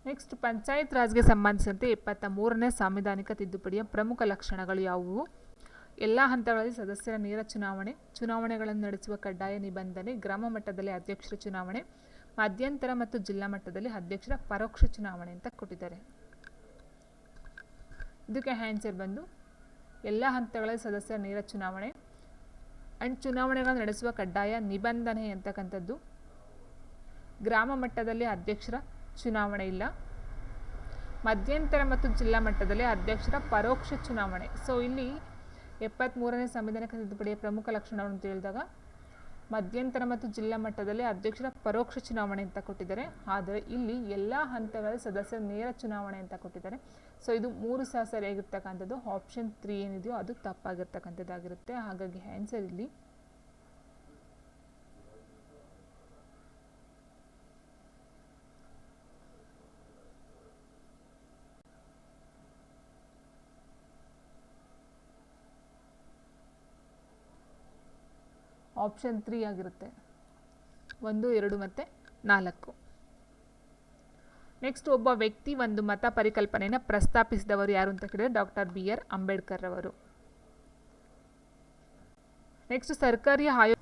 Speaker 1: ನೆಕ್ಸ್ಟ್ ಪಂಚಾಯತ್ ರಾಜ್ಗೆ ಸಂಬಂಧಿಸಿದಂತೆ 73ನೇ ಸಾಂವಿಧಾನಿಕ ತಿದ್ದುಪಡಿಯ ಪ್ರಮುಖ ಲಕ್ಷಣಗಳು ಯಾವುವು? ಎಲ್ಲ ಹಂತಗಳಲ್ಲಿ ಸದಸ್ಯರ ನೇರ ಚುನಾವಣೆಗಳನ್ನು ನಡೆಸುವ ಕಡ್ಡಾಯ ನಿಬಂಧನೆ, ಗ್ರಾಮ ಮಟ್ಟದಲ್ಲಿ ಅಧ್ಯಕ್ಷರ ಚುನಾವಣೆ, ಮಧ್ಯಂತರ ಮತ್ತು ಜಿಲ್ಲಾ ಮಟ್ಟದಲ್ಲಿ ಅಧ್ಯಕ್ಷರ ಪರೋಕ್ಷ ಚುನಾವಣೆ ಅಂತ ಕೊಟ್ಟಿದ್ದಾರೆ. ಇದಕ್ಕೆ ಆನ್ಸರ್ ಬಂದು ಎಲ್ಲ ಹಂತಗಳಲ್ಲಿ ಸದಸ್ಯರ ನೇರ ಚುನಾವಣೆ ಆ್ಯಂಡ್ ಚುನಾವಣೆಗಳನ್ನು ನಡೆಸುವ ಕಡ್ಡಾಯ ನಿಬಂಧನೆ ಅಂತಕ್ಕಂಥದ್ದು. ಗ್ರಾಮ ಮಟ್ಟದಲ್ಲಿ ಅಧ್ಯಕ್ಷರ ಚುನಾವಣೆ ಇಲ್ಲ, ಮಧ್ಯಂತರ ಮತ್ತು ಜಿಲ್ಲಾ ಮಟ್ಟದಲ್ಲಿ ಅಧ್ಯಕ್ಷರ ಪರೋಕ್ಷ ಚುನಾವಣೆ. ಸೊ ಇಲ್ಲಿ 73ನೇ ಸಂವಿಧಾನಿಕ ತಿದ್ದುಪಡಿಯ ಪ್ರಮುಖ ಲಕ್ಷಣವನ್ನು ತಿಳಿದಾಗ ಮಧ್ಯಂತರ ಮತ್ತು ಜಿಲ್ಲಾ ಮಟ್ಟದಲ್ಲಿ ಅಧ್ಯಕ್ಷರ ಪರೋಕ್ಷ ಚುನಾವಣೆ ಅಂತ ಕೊಟ್ಟಿದ್ದಾರೆ. ಆದರೆ ಇಲ್ಲಿ ಎಲ್ಲ ಹಂತಗಳಲ್ಲಿ ಸದಸ್ಯರ ನೇರ ಚುನಾವಣೆ ಅಂತ ಕೊಟ್ಟಿದ್ದಾರೆ. ಸೊ ಇದು 3 ಸಹ ಸರಿಯಾಗಿರ್ತಕ್ಕಂಥದ್ದು. ಆಪ್ಷನ್ 3 ಏನಿದೆಯೋ ಅದು ತಪ್ಪಾಗಿರ್ತಕ್ಕಂಥದ್ದಾಗಿರುತ್ತೆ. ಹಾಗಾಗಿ ಆನ್ಸರ್ ಇಲ್ಲಿ ಆಪ್ಷನ್ 3 ಆಗಿರುತ್ತೆ. 1, 2 ಮತ್ತು 4. ನೆಕ್ಸ್ಟ್ ಒಬ್ಬ ವ್ಯಕ್ತಿ ಒಂದು ಮತ ಪರಿಕಲ್ಪನೆಯನ್ನು ಪ್ರಸ್ತಾಪಿಸಿದವರು ಯಾರು ಅಂತ ಕೇಳಿದರೆ ಡಾಕ್ಟರ್ BR ಅಂಬೇಡ್ಕರ್ ಅವರು. ನೆಕ್ಸ್ಟ್ ಸರ್ಕಾರಿ ಆಯೋಗ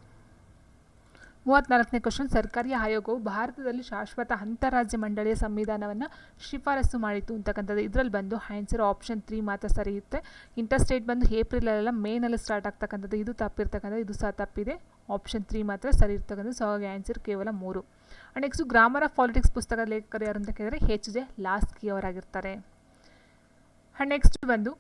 Speaker 1: 34ನೇ ಕ್ವಶನ್. ಸರ್ಕಾರಿ ಆಯೋಗವು ಭಾರತದಲ್ಲಿ ಶಾಶ್ವತ ಅಂತಾರಾಜ್ಯ ಮಂಡಳಿಯ ಸಂವಿಧಾನವನ್ನು ಶಿಫಾರಸು ಮಾಡಿತು ಅಂತಕ್ಕಂಥದ್ದು. ಇದರಲ್ಲಿ ಬಂದು ಆನ್ಸರ್ ಆಪ್ಷನ್ 3 ಮಾತ್ರ ಸರಿ ಇರುತ್ತೆ. ಇಂಟರ್ಸ್ಟೇಟ್ ಬಂದು ಏಪ್ರಿಲಲ್ಲ ಮೇನಲ್ಲಿ ಸ್ಟಾರ್ಟ್ ಆಗ್ತಕ್ಕಂಥದ್ದು. ಇದು ತಪ್ಪಿರ್ತಕ್ಕಂಥದ್ದು. ಇದು ಸಹ ತಪ್ಪಿದೆ. ಆಪ್ಷನ್ 3 ಮಾತ್ರ ಸರಿ ಇರ್ತಕ್ಕಂಥದ್ದು. ಸೊ ಹಾಗೆ ಆನ್ಸರ್ ಕೇವಲ 3. And next grammar of politics ಪುಸ್ತಕದ ಲೇಖಕರು ಯಾರು ಅಂತ ಕೇಳಿದರೆ HJ ಲಾಸ್ಕಿ ಅವರಾಗಿರ್ತಾರೆ. ಆ್ಯಂಡ್ ನೆಕ್ಸ್ಟ್ ಬಂದು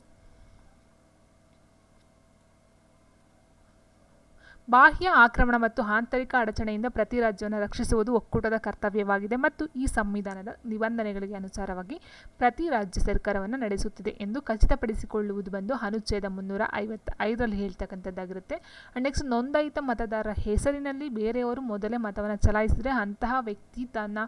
Speaker 1: ಬಾಹ್ಯ ಆಕ್ರಮಣ ಮತ್ತು ಆಂತರಿಕ ಅಡಚಣೆಯಿಂದ ಪ್ರತಿ ರಾಜ್ಯವನ್ನು ರಕ್ಷಿಸುವುದು ಒಕ್ಕೂಟದ ಕರ್ತವ್ಯವಾಗಿದೆ ಮತ್ತು ಈ ಸಂವಿಧಾನದ ನಿಬಂಧನೆಗಳಿಗೆ ಅನುಸಾರವಾಗಿ ಪ್ರತಿ ರಾಜ್ಯ ಸರ್ಕಾರವನ್ನು ನಡೆಸುತ್ತಿದೆ ಎಂದು ಖಚಿತಪಡಿಸಿಕೊಳ್ಳುವುದು ಬಂದು ಅನುಚ್ಛೇದ 355ರಲ್ಲಿ ಹೇಳ್ತಕ್ಕಂಥದ್ದಾಗಿರುತ್ತೆ. ಆ್ಯಂಡ್ ನೆಕ್ಸ್ಟ್ ನೋಂದಾಯಿತ ಮತದಾರರ ಹೆಸರಿನಲ್ಲಿ ಬೇರೆಯವರು ಮೊದಲೇ ಮತವನ್ನು ಚಲಾಯಿಸಿದರೆ ಅಂತಹ ವ್ಯಕ್ತಿ ತನ್ನ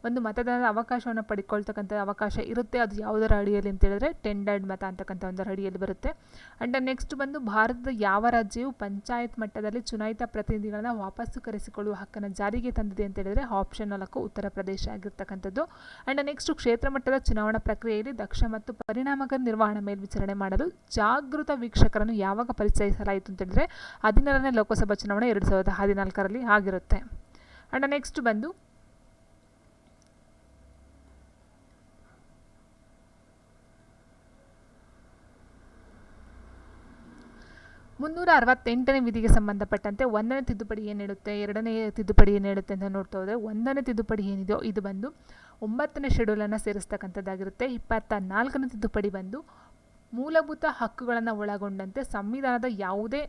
Speaker 1: ಒಂದು ಮತದಾನದ ಅವಕಾಶವನ್ನು ಪಡ್ಕೊಳ್ತಕ್ಕಂಥ ಅವಕಾಶ ಇರುತ್ತೆ. ಅದು ಯಾವುದರ ಅಡಿಯಲ್ಲಿ ಅಂತ ಹೇಳಿದ್ರೆ ಟೆಂಡರ್ಡ್ ಮತ ಅಂತಕ್ಕಂಥ ಒಂದರ ಅಡಿಯಲ್ಲಿ ಬರುತ್ತೆ. ಆ್ಯಂಡ್ ನೆಕ್ಸ್ಟ್ ಬಂದು ಭಾರತದ ಯಾವ ರಾಜ್ಯವು ಪಂಚಾಯತ್ ಮಟ್ಟದಲ್ಲಿ ಚುನಾಯಿತ ಪ್ರತಿನಿಧಿಗಳನ್ನು ವಾಪಸ್ಸು ಕರೆಸಿಕೊಳ್ಳುವ ಹಕ್ಕನ್ನು ಜಾರಿಗೆ ತಂದಿದೆ ಅಂತ ಹೇಳಿದರೆ ಆಪ್ಷನ್ 4 ಉತ್ತರ ಪ್ರದೇಶ ಆಗಿರ್ತಕ್ಕಂಥದ್ದು. ಆ್ಯಂಡ್ ನೆಕ್ಸ್ಟ್ ಕ್ಷೇತ್ರ ಮಟ್ಟದ ಚುನಾವಣಾ ಪ್ರಕ್ರಿಯೆಯಲ್ಲಿ ದಕ್ಷ ಮತ್ತು ಪರಿಣಾಮಕಾರಿ ನಿರ್ವಹಣಾ ಮೇಲ್ವಿಚಾರಣೆ ಮಾಡಲು ಜಾಗೃತ ವೀಕ್ಷಕರನ್ನು ಯಾವಾಗ ಪರಿಚಯಿಸಲಾಯಿತು ಅಂತ ಹೇಳಿದರೆ 16ನೇ ಲೋಕಸಭಾ ಚುನಾವಣೆ 2014ರಲ್ಲಿ ಆಗಿರುತ್ತೆ. ಆ್ಯಂಡ್ ನೆಕ್ಸ್ಟ್ ಬಂದು 368ನೇ ವಿಧಿಗೆ ಸಂಬಂಧಪಟ್ಟಂತೆ 1ನೇ ತಿದ್ದುಪಡಿ ಏನು ನೀಡುತ್ತೆ, 2ನೇ ತಿದ್ದುಪಡಿ ಏನು ನೀಡುತ್ತೆ ಅಂತ ನೋಡ್ತಾ ಹೋದರೆ 1ನೇ ತಿದ್ದುಪಡಿ ಏನಿದೆಯೋ ಇದು ಬಂದು 9ನೇ ಶೆಡ್ಯೂಲನ್ನು ಸೇರಿಸ್ತಕ್ಕಂಥದ್ದಾಗಿರುತ್ತೆ. 24ನೇ ತಿದ್ದುಪಡಿ ಬಂದು ಮೂಲಭೂತ ಹಕ್ಕುಗಳನ್ನು ಒಳಗೊಂಡಂತೆ ಸಂವಿಧಾನದ ಯಾವುದೇ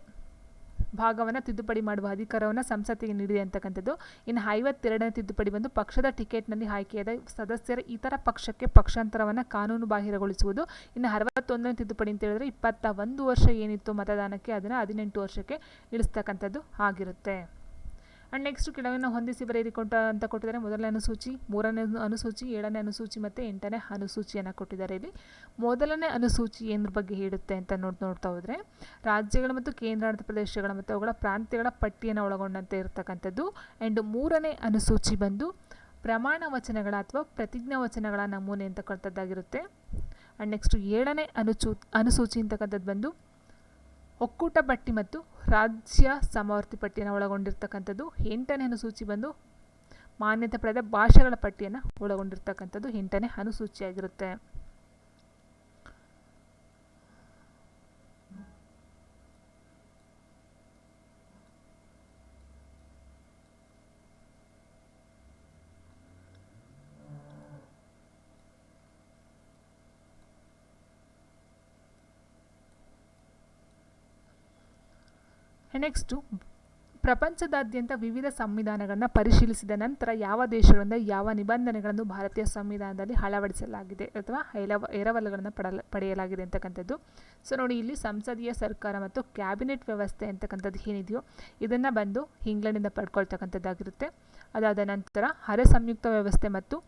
Speaker 1: ಭಾಗವನ್ನು ತಿದ್ದುಪಡಿ ಮಾಡುವ ಅಧಿಕಾರವನ್ನು ಸಂಸತ್ತಿಗೆ ನೀಡಿದೆ ಅಂತಕ್ಕಂಥದ್ದು. ಇನ್ನು 52ನೇ ತಿದ್ದುಪಡಿ ಬಂದು ಪಕ್ಷದ ಟಿಕೆಟ್ನಲ್ಲಿ ಆಯ್ಕೆಯಾದ ಸದಸ್ಯರ ಇತರ ಪಕ್ಷಕ್ಕೆ ಪಕ್ಷಾಂತರವನ್ನು ಕಾನೂನು ಬಾಹಿರಗೊಳಿಸುವುದು. ಇನ್ನು 61ನೇ ತಿದ್ದುಪಡಿ ಅಂತ ಹೇಳಿದ್ರೆ 21 ವರ್ಷ ಏನಿತ್ತು ಮತದಾನಕ್ಕೆ ಅದನ್ನು 18 ವರ್ಷಕ್ಕೆ ಇಳಿಸ್ತಕ್ಕಂಥದ್ದು ಆಗಿರುತ್ತೆ. ಆ್ಯಂಡ್ ನೆಕ್ಸ್ಟ್ ಕೆಳಗಿನ ಹೊಂದಿಸಿ ಬರೆಯಿರಿಕೊಂಡ ಅಂತ ಕೊಟ್ಟಿದ್ದಾರೆ. ಮೊದಲನೇ ಅನುಸೂಚಿ, 3ನೇ ಅನುಸೂಚಿ, 7ನೇ ಅನುಸೂಚಿ ಮತ್ತು 8ನೇ ಅನುಸೂಚಿಯನ್ನು ಕೊಟ್ಟಿದ್ದಾರೆ. ಇಲ್ಲಿ ಮೊದಲನೇ ಅನುಸೂಚಿ ಏನರ ಬಗ್ಗೆ ಹೇಳುತ್ತೆ ಅಂತ ನೋಡ್ತಾ ಹೋದರೆ ರಾಜ್ಯಗಳು ಮತ್ತು ಕೇಂದ್ರಾಡಳಿತ ಪ್ರದೇಶಗಳ ಮತ್ತು ಅವುಗಳ ಪ್ರಾಂತ್ಯಗಳ ಪಟ್ಟಿಯನ್ನು ಒಳಗೊಂಡಂತೆ ಇರತಕ್ಕಂಥದ್ದು. ಆ್ಯಂಡ್ 3ನೇ ಅನುಸೂಚಿ ಬಂದು ಪ್ರಮಾಣ ವಚನಗಳ ಅಥವಾ ಪ್ರತಿಜ್ಞಾ ವಚನಗಳ ನಮೂನೆ ಅಂತಕ್ಕಂಥದ್ದಾಗಿರುತ್ತೆ. ಆ್ಯಂಡ್ ನೆಕ್ಸ್ಟ್ 7ನೇ ಅನುಸೂಚಿ ಅಂತಕ್ಕಂಥದ್ದು ಬಂದು ಒಕ್ಕೂಟ ಪಟ್ಟಿ ಮತ್ತು ರಾಜ್ಯ ಸಮವರ್ತಿ ಪಟ್ಟಿಯನ್ನು ಒಳಗೊಂಡಿರ್ತಕ್ಕಂಥದ್ದು. 8ನೇ ಅನುಸೂಚಿ ಬಂದು ಮಾನ್ಯತೆ ಪಡೆದ ಭಾಷೆಗಳ ಪಟ್ಟಿಯನ್ನು ಒಳಗೊಂಡಿರ್ತಕ್ಕಂಥದ್ದು 8ನೇ ಅನುಸೂಚಿಯಾಗಿರುತ್ತೆ. ನೆಕ್ಸ್ಟು ಪ್ರಪಂಚದಾದ್ಯಂತ ವಿವಿಧ ಸಂವಿಧಾನಗಳನ್ನು ಪರಿಶೀಲಿಸಿದ ನಂತರ ಯಾವ ದೇಶಗಳಿಂದ ಯಾವ ನಿಬಂಧನೆಗಳನ್ನು ಭಾರತೀಯ ಸಂವಿಧಾನದಲ್ಲಿ ಅಳವಡಿಸಲಾಗಿದೆ ಅಥವಾ ಎರವಲುಗಳನ್ನು ಪಡೆಯಲಾಗಿದೆ ಅಂತಕ್ಕಂಥದ್ದು. ಸೊ ನೋಡಿ, ಇಲ್ಲಿ ಸಂಸದೀಯ ಸರ್ಕಾರ ಮತ್ತು ಕ್ಯಾಬಿನೆಟ್ ವ್ಯವಸ್ಥೆ ಅಂತಕ್ಕಂಥದ್ದು ಏನಿದೆಯೋ ಇದನ್ನು ಬಂದು ಇಂಗ್ಲೆಂಡಿಂದ ಪಡ್ಕೊಳ್ತಕ್ಕಂಥದ್ದಾಗಿರುತ್ತೆ. ಅದಾದ ನಂತರ ಅರೆ ಸಂಯುಕ್ತ ವ್ಯವಸ್ಥೆ ಮತ್ತು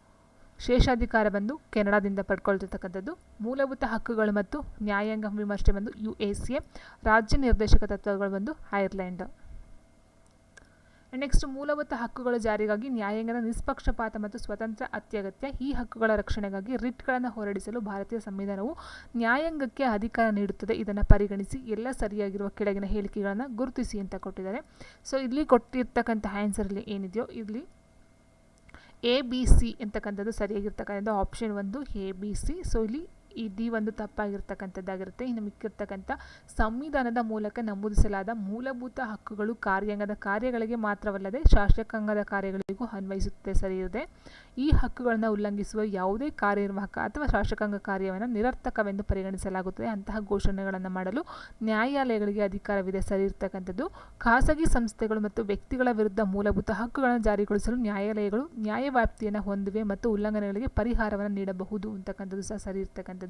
Speaker 1: ಶೇಷಾಧಿಕಾರ ಬಂದು ಕೆನಡಾದಿಂದ ಪಡ್ಕೊಳ್ತಿರ್ತಕ್ಕಂಥದ್ದು. ಮೂಲಭೂತ ಹಕ್ಕುಗಳು ಮತ್ತು ನ್ಯಾಯಾಂಗ ವಿಮರ್ಶೆ ಬಂದು USA. ರಾಜ್ಯ ನಿರ್ದೇಶಕ ತತ್ವಗಳು ಬಂದು ಐರ್ಲೆಂಡ್. ನೆಕ್ಸ್ಟ್, ಮೂಲಭೂತ ಹಕ್ಕುಗಳ ಜಾರಿಗಾಗಿ ನ್ಯಾಯಾಂಗದ ನಿಷ್ಪಕ್ಷಪಾತ ಮತ್ತು ಸ್ವತಂತ್ರ ಅತ್ಯಗತ್ಯ. ಈ ಹಕ್ಕುಗಳ ರಕ್ಷಣೆಗಾಗಿ ರಿಟ್ಗಳನ್ನು ಹೊರಡಿಸಲು ಭಾರತೀಯ ಸಂವಿಧಾನವು ನ್ಯಾಯಾಂಗಕ್ಕೆ ಅಧಿಕಾರ ನೀಡುತ್ತದೆ. ಇದನ್ನು ಪರಿಗಣಿಸಿ ಎಲ್ಲ ಸರಿಯಾಗಿರುವ ಕೆಳಗಿನ ಹೇಳಿಕೆಗಳನ್ನು ಗುರುತಿಸಿ ಅಂತ ಕೊಟ್ಟಿದ್ದಾರೆ. ಸೊ ಇಲ್ಲಿ ಕೊಟ್ಟಿರ್ತಕ್ಕಂಥ ಆನ್ಸರಲ್ಲಿ ಏನಿದೆಯೋ ಇಲ್ಲಿ ABC ಅಂತಕ್ಕಂಥದ್ದು ಸರಿಯಾಗಿರ್ತಕ್ಕಂಥದ್ದು ಆಪ್ಷನ್ 1 ABC. ಸೊ ಇಲ್ಲಿ D ಒಂದು ತಪ್ಪಾಗಿರ್ತಕ್ಕಂಥದ್ದಾಗಿರುತ್ತೆ. ಇನ್ನು ಮಿಕ್ಕಿರ್ತಕ್ಕಂಥ ಸಂವಿಧಾನದ ಮೂಲಕ ನಮೂದಿಸಲಾದ ಮೂಲಭೂತ ಹಕ್ಕುಗಳು ಕಾರ್ಯಾಂಗದ ಕಾರ್ಯಗಳಿಗೆ ಮಾತ್ರವಲ್ಲದೆ ಶಾಸಕಾಂಗದ ಕಾರ್ಯಗಳಿಗೂ ಅನ್ವಯಿಸುತ್ತದೆ ಸರಿಯಿದೆ. ಈ ಹಕ್ಕುಗಳನ್ನು ಉಲ್ಲಂಘಿಸುವ ಯಾವುದೇ ಕಾರ್ಯನಿರ್ವಾಹಕ ಅಥವಾ ಶಾಸಕಾಂಗ ಕಾರ್ಯವನ್ನು ನಿರರ್ಥಕವೆಂದು ಪರಿಗಣಿಸಲಾಗುತ್ತದೆ. ಅಂತಹ ಘೋಷಣೆಗಳನ್ನು ಮಾಡಲು ನ್ಯಾಯಾಲಯಗಳಿಗೆ ಅಧಿಕಾರವಿದೆ ಸರಿಯಿರ್ತಕ್ಕಂಥದ್ದು. ಖಾಸಗಿ ಸಂಸ್ಥೆಗಳು ಮತ್ತು ವ್ಯಕ್ತಿಗಳ ವಿರುದ್ಧ ಮೂಲಭೂತ ಹಕ್ಕುಗಳನ್ನು ಜಾರಿಗೊಳಿಸಲು ನ್ಯಾಯಾಲಯಗಳು ನ್ಯಾಯವ್ಯಾಪ್ತಿಯನ್ನು ಹೊಂದಿವೆ ಮತ್ತು ಉಲ್ಲಂಘನೆಗಳಿಗೆ ಪರಿಹಾರವನ್ನು ನೀಡಬಹುದು ಅಂತಕ್ಕಂಥದ್ದು ಸಹ ಸರಿಯಿರ್ತಕ್ಕಂಥದ್ದು.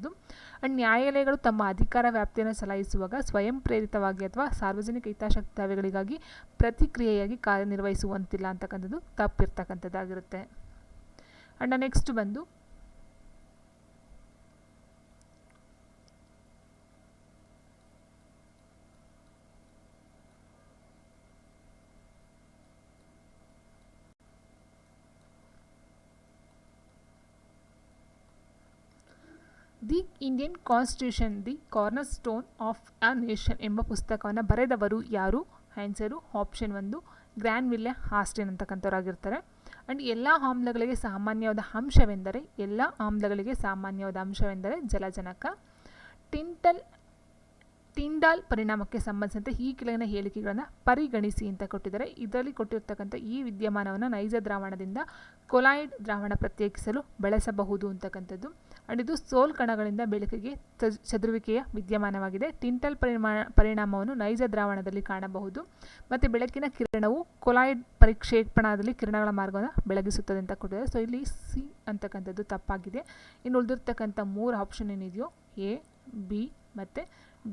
Speaker 1: ನ್ಯಾಯಾಲಯಗಳು ತಮ್ಮ ಅಧಿಕಾರ ವ್ಯಾಪ್ತಿಯನ್ನು ಚಲಾಯಿಸುವಾಗ ಸ್ವಯಂ ಪ್ರೇರಿತವಾಗಿ ಅಥವಾ ಸಾರ್ವಜನಿಕ ಹಿತಾಸಕ್ತಿ ದಾವೆಗಳಿಗಾಗಿ ಪ್ರತಿಕ್ರಿಯೆಯಾಗಿ ಕಾರ್ಯನಿರ್ವಹಿಸುವಂತಿಲ್ಲ ಅಂತಕ್ಕಂಥದ್ದು ತಪ್ಪಿರ್ತಕ್ಕಂಥದ್ದಾಗಿರುತ್ತೆ. ಅಂಡ್ ನೆಕ್ಸ್ಟ್ ಬಂದು the Indian constitution the corner stone of a nation ಎಂಬ ಪುಸ್ತಕವನ್ನು ಬರೆದವರು ಯಾರು? ಆನ್ಸರು ಆಪ್ಷನ್ 1 ಗ್ರ್ಯಾನ್ವಿಲ್ಲೆ ಆಸ್ಟಿನ್ ಅಂತಕ್ಕಂಥವ್ರಾಗಿರ್ತಾರೆ. ಆ್ಯಂಡ್ ಎಲ್ಲ ಆಮ್ಲಗಳಿಗೆ ಸಾಮಾನ್ಯವಾದ ಅಂಶವೆಂದರೆ ಜಲಜನಕ. ಟಿಂಡಾಲ್ ಪರಿಣಾಮಕ್ಕೆ ಸಂಬಂಧಿಸಿದಂತೆ ಈ ಕೆಳಗಿನ ಹೇಳಿಕೆಗಳನ್ನು ಪರಿಗಣಿಸಿ ಅಂತ ಕೊಟ್ಟಿದ್ದಾರೆ. ಇದರಲ್ಲಿ ಕೊಟ್ಟಿರ್ತಕ್ಕಂಥ ಈ ವಿದ್ಯಮಾನವನ್ನು ನೈಜ ದ್ರಾವಣದಿಂದ ಕೊಲಾಯ್ಡ್ ದ್ರಾವಣ ಪ್ರತ್ಯೇಕಿಸಲು ಬಳಸಬಹುದು ಅಂತಕ್ಕಂಥದ್ದು. ಆ್ಯಂಡ್ ಇದು ಸೋಲ್ ಕಣಗಳಿಂದ ಬೆಳಕಿಗೆ ಚದುರುವಿಕೆಯ ವಿದ್ಯಮಾನವಾಗಿದೆ. ಟಿಂಡಾಲ್ ಪರಿಣಾಮವನ್ನು ನೈಜ ದ್ರಾವಣದಲ್ಲಿ ಕಾಣಬಹುದು ಮತ್ತು ಬೆಳಕಿನ ಕಿರಣವು ಕೊಲಾಯ್ಡ್ ಪರಿಕ್ಷೇಪಣದಲ್ಲಿ ಕಿರಣಗಳ ಮಾರ್ಗವನ್ನು ಬೆಳಗಿಸುತ್ತದೆ ಅಂತ ಕೊಟ್ಟಿದ್ದಾರೆ. ಸೊ ಇಲ್ಲಿ C ಅಂತಕ್ಕಂಥದ್ದು ತಪ್ಪಾಗಿದೆ. ಇನ್ನು ಉಳಿದಿರ್ತಕ್ಕಂಥ 3 ಆಪ್ಷನ್ ಏನಿದೆಯೋ A, B ಮತ್ತು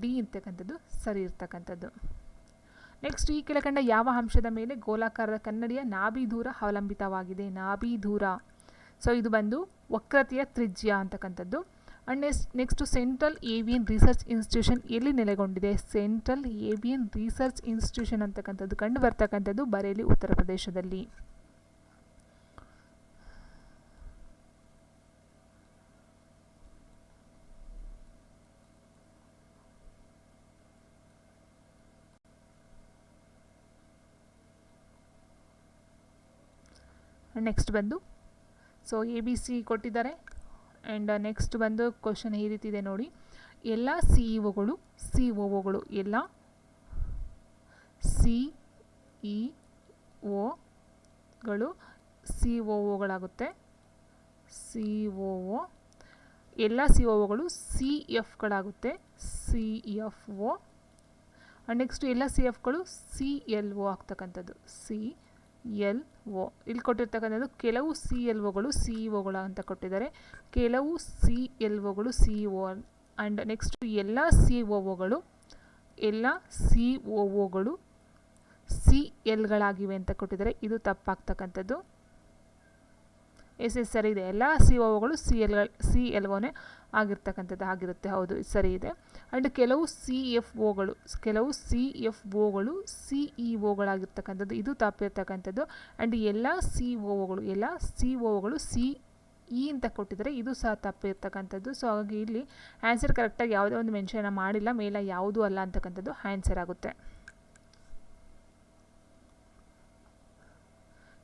Speaker 1: D ಅಂತಕ್ಕಂಥದ್ದು ಸರಿ ಇರ್ತಕ್ಕಂಥದ್ದು. ನೆಕ್ಸ್ಟ್, ಈ ಕೆಳಕಂಡ ಯಾವ ಅಂಶದ ಮೇಲೆ ಗೋಲಾಕಾರದ ಕನ್ನಡಿಯ ನಾಭಿ ದೂರ ಅವಲಂಬಿತವಾಗಿದೆ? ನಾಭಿ ದೂರ. ಸೊ ಇದು ಬಂದು ವಕ್ರತೆಯ ತ್ರಿಜ್ಯ ಅಂತಕ್ಕಂಥದ್ದು. And next, central avian research institution ಎಲ್ಲಿ ನೆಲೆಗೊಂಡಿದೆ? ಸೆಂಟ್ರಲ್ ಏವಿಯನ್ ರಿಸರ್ಚ್ ಇನ್ಸ್ಟಿಟ್ಯೂಷನ್ ಅಂತಕ್ಕಂಥದ್ದು ಕಂಡು ಬರ್ತಕ್ಕಂಥದ್ದು ಬರೇಲಿ, ಉತ್ತರ ಪ್ರದೇಶದಲ್ಲಿ. ನೆಕ್ಸ್ಟ್ ಬಂದು ABC ಕೊಟ್ಟಿದ್ದಾರೆ. ಆ್ಯಂಡ್ ನೆಕ್ಸ್ಟ್ ಬಂದು ಕ್ವಶನ್ ಈ ರೀತಿ ಇದೆ ನೋಡಿ. ಎಲ್ಲ CEOಗಳು ಎಲ್ಲ CEOಗಳು COOಗಳಾಗುತ್ತೆ. COO. ಎಲ್ಲ COOಗಳು CFಗಳಾಗುತ್ತೆ. CFO. ಆ್ಯಂಡ್ ನೆಕ್ಸ್ಟ್ ಎಲ್ಲ CFಗಳು CLO ಆಗ್ತಕ್ಕಂಥದ್ದು. CLO. ಇಲ್ಲಿ ಕೊಟ್ಟಿರ್ತಕ್ಕಂಥದ್ದು ಕೆಲವು CLOಗಳು CEOಗಳು ಅಂತ ಕೊಟ್ಟಿದ್ದಾರೆ. ಕೆಲವು CLOಗಳು CEO. ಆ್ಯಂಡ್ ನೆಕ್ಸ್ಟ್ ಎಲ್ಲ COOಗಳು CLಗಳಾಗಿವೆ ಅಂತ ಕೊಟ್ಟಿದ್ದಾರೆ. ಇದು ತಪ್ಪಾಗ್ತಕ್ಕಂಥದ್ದು. ಎಸ್ ಸರಿ ಇದೆ. ಎಲ್ಲ COOಗಳು CLOನೇ ಆಗಿರುತ್ತೆ. ಹೌದು, ಸರಿ ಇದೆ. ಆ್ಯಂಡ್ ಕೆಲವು CFOಗಳು CEOಗಳಾಗಿರ್ತಕ್ಕಂಥದ್ದು ಇದು ತಪ್ಪಿರ್ತಕ್ಕಂಥದ್ದು. ಆ್ಯಂಡ್ ಎಲ್ಲ COOಗಳು CE ಅಂತ ಕೊಟ್ಟಿದ್ದಾರೆ. ಇದು ಸಹ ತಪ್ಪಿರ್ತಕ್ಕಂಥದ್ದು. ಸೊ ಹಾಗಾಗಿ ಇಲ್ಲಿ ಆನ್ಸರ್ ಕರೆಕ್ಟಾಗಿ ಯಾವುದೇ ಒಂದು ಮೆನ್ಷನ್ ಮಾಡಿಲ್ಲ, ಮೇಲೆ ಯಾವುದೂ ಅಲ್ಲ ಅಂತಕ್ಕಂಥದ್ದು ಆನ್ಸರ್ ಆಗುತ್ತೆ.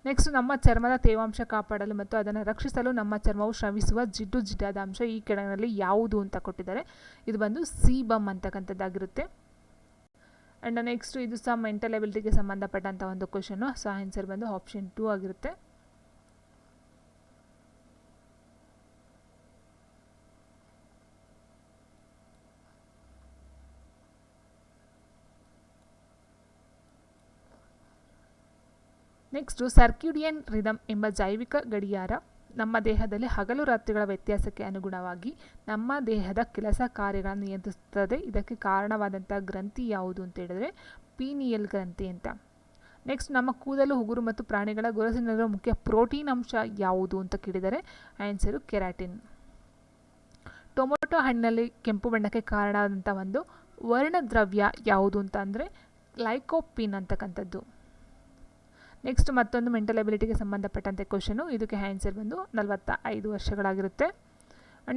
Speaker 1: ನೆಕ್ಸ್ಟ್ ನಮ್ಮ ಚರ್ಮದ ತೇವಾಂಶ ಕಾಪಾಡಲು ಮತ್ತು ಅದನ್ನು ರಕ್ಷಿಸಲು ನಮ್ಮ ಚರ್ಮವು ಶ್ರಮಿಸುವ ಜಿಡ್ಡಾದ ಅಂಶ ಈ ಕೆಳಗಿನಲ್ಲಿ ಯಾವುದು ಅಂತ ಕೊಟ್ಟಿದ್ದಾರೆ. ಇದು ಬಂದು ಸೀಬಮ್ ಅಂತಕ್ಕಂಥದ್ದಾಗಿರುತ್ತೆ. ಆ್ಯಂಡ್ ನೆಕ್ಸ್ಟ್ ಇದು ಸಹ ಮೆಂಟಲ್ ಎಬಿಲಿಟಿಗೆ ಸಂಬಂಧಪಟ್ಟಂಥ ಒಂದು ಕ್ವಶನು. ಸೊ ಆನ್ಸರ್ ಬಂದು ಆಪ್ಷನ್ 2 ಆಗಿರುತ್ತೆ. ನೆಕ್ಸ್ಟು ಸರ್ಕ್ಯೂಡಿಯನ್ ರಿದಮ್ ಎಂಬ ಜೈವಿಕ ಗಡಿಯಾರ ನಮ್ಮ ದೇಹದಲ್ಲಿ ಹಗಲು ರಾತ್ರಿಗಳ ವ್ಯತ್ಯಾಸಕ್ಕೆ ಅನುಗುಣವಾಗಿ ನಮ್ಮ ದೇಹದ ಕೆಲಸ ಕಾರ್ಯಗಳನ್ನು ನಿಯಂತ್ರಿಸುತ್ತದೆ. ಇದಕ್ಕೆ ಕಾರಣವಾದಂಥ ಗ್ರಂಥಿ ಯಾವುದು ಅಂತ ಹೇಳಿದ್ರೆ ಪೀನಿಯಲ್ ಗ್ರಂಥಿ ಅಂತ. ನೆಕ್ಸ್ಟ್ ನಮ್ಮ ಕೂದಲು, ಉಗುರು ಮತ್ತು ಪ್ರಾಣಿಗಳ ಗೊರಸಿನಲ್ಲಿರುವ ಮುಖ್ಯ ಪ್ರೋಟೀನ್ ಅಂಶ ಯಾವುದು ಅಂತ ಕೇಳಿದರೆ ಆನ್ಸರು ಕೆರಾಟಿನ್. ಟೊಮೊಟೊ ಹಣ್ಣಿನಲ್ಲಿ ಕೆಂಪು ಬಣ್ಣಕ್ಕೆ ಕಾರಣವಾದಂಥ ಒಂದು ವರ್ಣದ್ರವ್ಯ ಯಾವುದು ಅಂತ ಅಂದರೆ ಲೈಕೋಪಿನ್ ಅಂತಕ್ಕಂಥದ್ದು. ನೆಕ್ಸ್ಟ್ ಮತ್ತೊಂದು ಮೆಂಟಲ್ ಎಬಿಲಿಟಿಗೆ ಸಂಬಂಧಪಟ್ಟಂತೆ ಕ್ವಶನು. ಇದಕ್ಕೆ ಆನ್ಸರ್ ಬಂದು 45 ವರ್ಷಗಳಾಗಿರುತ್ತೆ.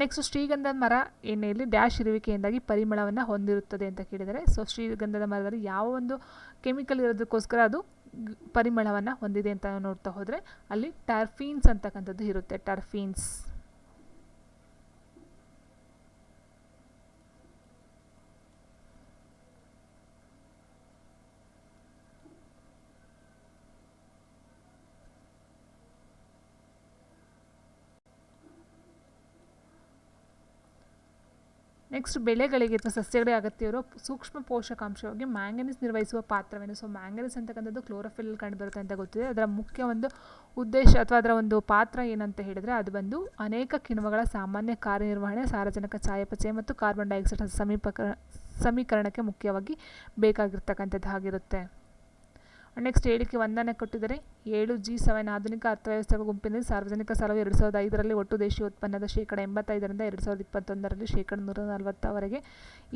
Speaker 1: ನೆಕ್ಸ್ಟ್ ಶ್ರೀಗಂಧದ ಮರ ಎಣ್ಣೆಯಲ್ಲಿ ಡ್ಯಾಶ್ ಇರುವಿಕೆಯಿಂದಾಗಿ ಪರಿಮಳವನ್ನು ಹೊಂದಿರುತ್ತದೆ ಅಂತ ಕೇಳಿದರೆ, ಸೊ ಶ್ರೀಗಂಧದ ಮರದಲ್ಲಿ ಯಾವ ಒಂದು ಕೆಮಿಕಲ್ ಇರೋದಕ್ಕೋಸ್ಕರ ಅದು ಪರಿಮಳವನ್ನು ಹೊಂದಿದೆ ಅಂತ ನೋಡ್ತಾ ಹೋದರೆ ಅಲ್ಲಿ ಟರ್ಫೀನ್ಸ್ ಅಂತಕ್ಕಂಥದ್ದು ಇರುತ್ತೆ. ಟರ್ಫೀನ್ಸ್. ನೆಕ್ಸ್ಟ್ ಬೆಳೆಗಳಿಗೆ ಅಥವಾ ಸಸ್ಯಗಳಿಗೆ ಅಗತ್ಯವಿರುವ ಸೂಕ್ಷ್ಮ ಪೋಷಕಾಂಶವಾಗಿ ಮ್ಯಾಂಗನೀಸ್ ನಿರ್ವಹಿಸುವ ಪಾತ್ರವೇನು? ಸೊ ಮ್ಯಾಂಗನೀಸ್ ಅಂತಕ್ಕಂಥದ್ದು ಕ್ಲೋರೋಫಿಲ್ ಕಂಡುಬರುತ್ತೆ ಅಂತ ಗೊತ್ತಿದೆ. ಅದರ ಮುಖ್ಯ ಒಂದು ಉದ್ದೇಶ ಅಥವಾ ಅದರ ಒಂದು ಪಾತ್ರ ಏನಂತ ಹೇಳಿದರೆ ಅದು ಬಂದು ಅನೇಕ ಕಿಣ್ವಗಳ ಸಾಮಾನ್ಯ ಕಾರ್ಯನಿರ್ವಹಣೆ, ಸಾರಜನಕ ಚಯಾಪಚಯ ಮತ್ತು ಕಾರ್ಬನ್ ಡೈಆಕ್ಸೈಡ್ ಸಮೀಕರಣಕ್ಕೆ ಮುಖ್ಯವಾಗಿ ಬೇಕಾಗಿರ್ತಕ್ಕಂಥದ್ದಾಗಿರುತ್ತೆ. ನೆಕ್ಸ್ಟ್ ಹೇಳಿಕೆ 1 ಕೊಟ್ಟಿದ್ದಾರೆ. 7G7 ಆಧುನಿಕ ಅರ್ಥವ್ಯವಸ್ಥೆಗಳ ಗುಂಪಿನಲ್ಲಿ ಸಾರ್ವಜನಿಕ ಸಾಲವು 2005ರಲ್ಲಿ ಒಟ್ಟು ದೇಶೀಯ ಉತ್ಪನ್ನದ 85% 2021ರಲ್ಲಿ 140ವರೆಗೆ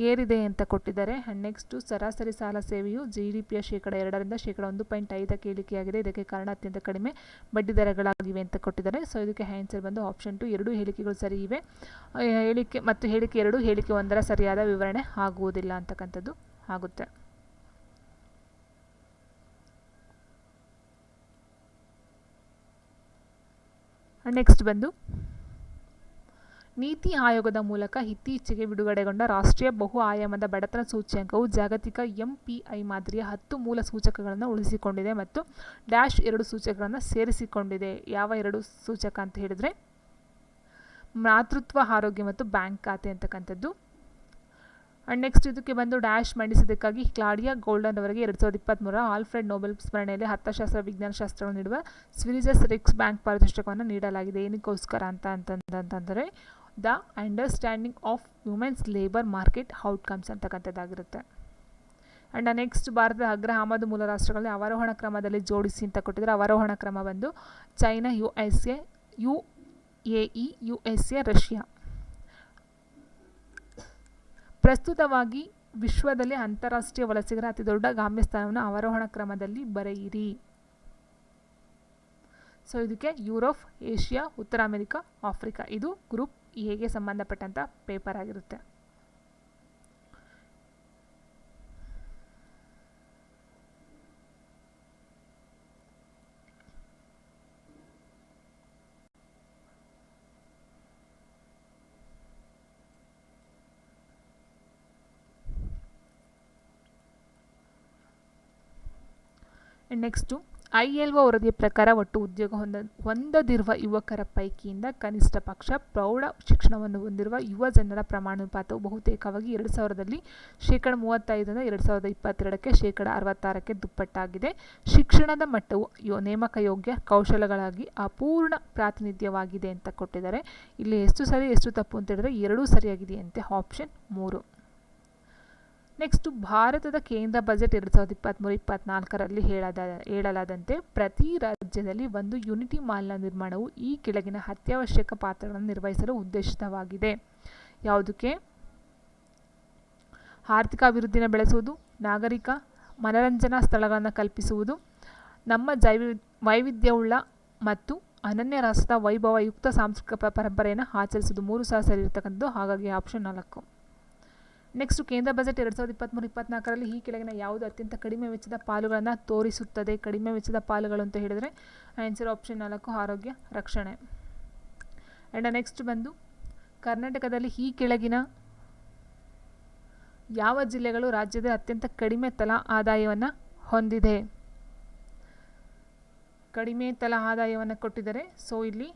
Speaker 1: ಏರಿದೆ ಅಂತ ಕೊಟ್ಟಿದ್ದಾರೆ. ಆ್ಯಂಡ್ ನೆಕ್ಸ್ಟು ಸರಾಸರಿ ಸಾಲ ಸೇವೆಯು GDPಯ 2% 1.5ಕ್ಕೆ ಇಳಿಕೆಯಾಗಿದೆ. ಇದಕ್ಕೆ ಕಾರಣ ಅತ್ಯಂತ ಕಡಿಮೆ ಬಡ್ಡಿ ದರಗಳಾಗಿವೆ ಅಂತ ಕೊಟ್ಟಿದ್ದಾರೆ. ಸೊ ಇದಕ್ಕೆ ಆನ್ಸರ್ ಬಂದು ಆಪ್ಷನ್ 2. ಎರಡೂ ಹೇಳಿಕೆಗಳು ಸರಿ ಇವೆ. ಹೇಳಿಕೆ 2 ಹೇಳಿಕೆ 1ರ ಸರಿಯಾದ ವಿವರಣೆ ಆಗುವುದಿಲ್ಲ ಅಂತಕ್ಕಂಥದ್ದು ಆಗುತ್ತೆ. ನೆಕ್ಸ್ಟ್ ಬಂದು ನೀತಿ ಆಯೋಗದ ಮೂಲಕ ಇತ್ತೀಚೆಗೆ ಬಿಡುಗಡೆಗೊಂಡ ರಾಷ್ಟ್ರೀಯ ಬಹು ಆಯಾಮದ ಬಡತನ ಸೂಚ್ಯಂಕವು ಜಾಗತಿಕ MPI ಮಾದರಿಯ 10 ಮೂಲ ಸೂಚಕಗಳನ್ನು ಉಳಿಸಿಕೊಂಡಿದೆ ಮತ್ತು ಡ್ಯಾಶ್ 2 ಸೂಚಕಗಳನ್ನು ಸೇರಿಸಿಕೊಂಡಿದೆ. ಯಾವ 2 ಸೂಚಕ ಅಂತ ಹೇಳಿದರೆ ಮಾತೃತ್ವ ಆರೋಗ್ಯ ಮತ್ತು ಬ್ಯಾಂಕ್ ಖಾತೆ ಅಂತಕ್ಕಂಥದ್ದು. ಆ್ಯಂಡ್ ನೆಕ್ಸ್ಟ್ ಇದಕ್ಕೆ ಬಂದು ಡ್ಯಾಶ್ ಮಂಡಿಸಿದ್ದಕ್ಕಾಗಿ ಕ್ಲಾಡಿಯಾ ಗೋಲ್ಡನ್ ಅವರಿಗೆ 2023 ಆಲ್ಫ್ರೆಡ್ ನೊಬೆಲ್ ಸ್ಮರಣೆಯಲ್ಲಿ ಅರ್ಥಶಾಸ್ತ್ರ ವಿಜ್ಞಾನಶಾಸ್ತ್ರಗಳನ್ನು ನೀಡುವ ಸ್ವಿರಿಜಸ್ ರಿಕ್ಸ್ ಬ್ಯಾಂಕ್ ಪಾರಿತೋಷಕವನ್ನು ನೀಡಲಾಗಿದೆ. ಏನಕ್ಕೋಸ್ಕರ ಅಂತಂದರೆ the understanding of humans labour market outcomes ಅಂತಕ್ಕಂಥದ್ದಾಗಿರುತ್ತೆ. ಆ್ಯಂಡ್ ನೆಕ್ಸ್ಟ್ ಭಾರತದ ಅಗ್ರ ಆಮದು ಮೂಲ ರಾಷ್ಟ್ರಗಳಲ್ಲಿ ಅವರೋಹಣ ಕ್ರಮದಲ್ಲಿ ಜೋಡಿಸಿ ಅಂತ ಕೊಟ್ಟಿದ್ದಾರೆ. ಅವರೋಹಣ ಕ್ರಮ ಬಂದು ಚೈನಾ, UAE, USA, ರಷ್ಯಾ. ಪ್ರಸ್ತುತವಾಗಿ ವಿಶ್ವದಲ್ಲಿ ಅಂತಾರಾಷ್ಟ್ರೀಯ ವಲಸಿಗರ ಅತಿದೊಡ್ಡ ಗಮ್ಯಸ್ಥಾನವನ್ನು ಅವರೋಹಣ ಕ್ರಮದಲ್ಲಿ ಬರೆಯಿರಿ. ಸೊ ಇದಕ್ಕೆ ಯುರೋಪ್, ಏಷ್ಯಾ, ಉತ್ತರ ಅಮೆರಿಕ, ಆಫ್ರಿಕಾ. ಇದು ಗ್ರೂಪ್ ಎಗೆ ಸಂಬಂಧಪಟ್ಟಂಥ ಪೇಪರ್ ಆಗಿರುತ್ತೆ. ನೆಕ್ಸ್ಟು ILO ವರದಿಯ ಪ್ರಕಾರ ಒಟ್ಟು ಉದ್ಯೋಗ ಹೊಂದದಿರುವ ಯುವಕರ ಪೈಕಿಯಿಂದ ಕನಿಷ್ಠ ಪಕ್ಷ ಪ್ರೌಢ ಶಿಕ್ಷಣವನ್ನು ಹೊಂದಿರುವ ಯುವ ಜನರ ಪ್ರಮಾಣಾನುಪಾತವು ಬಹುತೇಕವಾಗಿ 2000ರಲ್ಲಿ 35% 2022ಕ್ಕೆ 66%ಕ್ಕೆ ದುಪ್ಪಟ್ಟಾಗಿದೆ. ಶಿಕ್ಷಣದ ಮಟ್ಟವು ನೇಮಕ ಯೋಗ್ಯ ಕೌಶಲಗಳಾಗಿ ಅಪೂರ್ಣ ಪ್ರಾತಿನಿಧ್ಯವಾಗಿದೆ ಅಂತ ಕೊಟ್ಟಿದ್ದಾರೆ. ಇಲ್ಲಿ ಎಷ್ಟು ಸರಿ ಎಷ್ಟು ತಪ್ಪು ಅಂತ ಹೇಳಿದ್ರೆ 2 ಸರಿಯಾಗಿದೆಯಂತೆ, ಆಪ್ಷನ್ 3. ನೆಕ್ಸ್ಟು ಭಾರತದ ಕೇಂದ್ರ ಬಜೆಟ್ 2023-24ರಲ್ಲಿ ಹೇಳಲಾದಂತೆ ಪ್ರತಿ ರಾಜ್ಯದಲ್ಲಿ ಒಂದು ಯುನಿಟಿ ಮಾಲ್ನ ನಿರ್ಮಾಣವು ಈ ಕೆಳಗಿನ ಅತ್ಯವಶ್ಯಕ ಪಾತ್ರಗಳನ್ನು ನಿರ್ವಹಿಸಲು ಉದ್ದೇಶಿತವಾಗಿದೆ. ಯಾವುದಕ್ಕೆ? ಆರ್ಥಿಕ ಅಭಿವೃದ್ಧಿನ ಬೆಳೆಸುವುದು, ನಾಗರಿಕ ಮನರಂಜನಾ ಸ್ಥಳಗಳನ್ನು ಕಲ್ಪಿಸುವುದು, ನಮ್ಮ ವೈವಿಧ್ಯವುಳ್ಳ ಮತ್ತು ಅನನ್ಯ ರಾಷ್ಟ್ರದ ವೈಭವಯುಕ್ತ ಸಾಂಸ್ಕೃತಿಕ ಪರಂಪರೆಯನ್ನು ಆಚರಿಸುವುದು. 3 ಸಹ ಸರಿ ಇರತಕ್ಕಂಥದ್ದು, ಹಾಗಾಗಿ ಆಪ್ಷನ್ 4. ನೆಕ್ಸ್ಟ್ ಕೇಂದ್ರ ಬಜೆಟ್ 2023-24ರಲ್ಲಿ ಈ ಕೆಳಗಿನ ಯಾವುದು ಅತ್ಯಂತ ಕಡಿಮೆ ವೆಚ್ಚದ ಪಾಲುಗಳನ್ನು ತೋರಿಸುತ್ತದೆ? ಕಡಿಮೆ ವೆಚ್ಚದ ಪಾಲುಗಳು ಅಂತ ಹೇಳಿದರೆ ಆನ್ಸರ್ ಆಪ್ಷನ್ 4 ಆರೋಗ್ಯ ರಕ್ಷಣೆ. ಆ್ಯಂಡ್ ನೆಕ್ಸ್ಟ್ ಬಂದು ಕರ್ನಾಟಕದಲ್ಲಿ ಈ ಕೆಳಗಿನ ಯಾವ ಜಿಲ್ಲೆಗಳು ರಾಜ್ಯದ ಅತ್ಯಂತ ಕಡಿಮೆ ತಲಾ ಆದಾಯವನ್ನು ಹೊಂದಿದೆ? ಕಡಿಮೆ ತಲಾ ಆದಾಯವನ್ನು ಕೊಟ್ಟಿದ್ದಾರೆ. ಸೊ ಇಲ್ಲಿ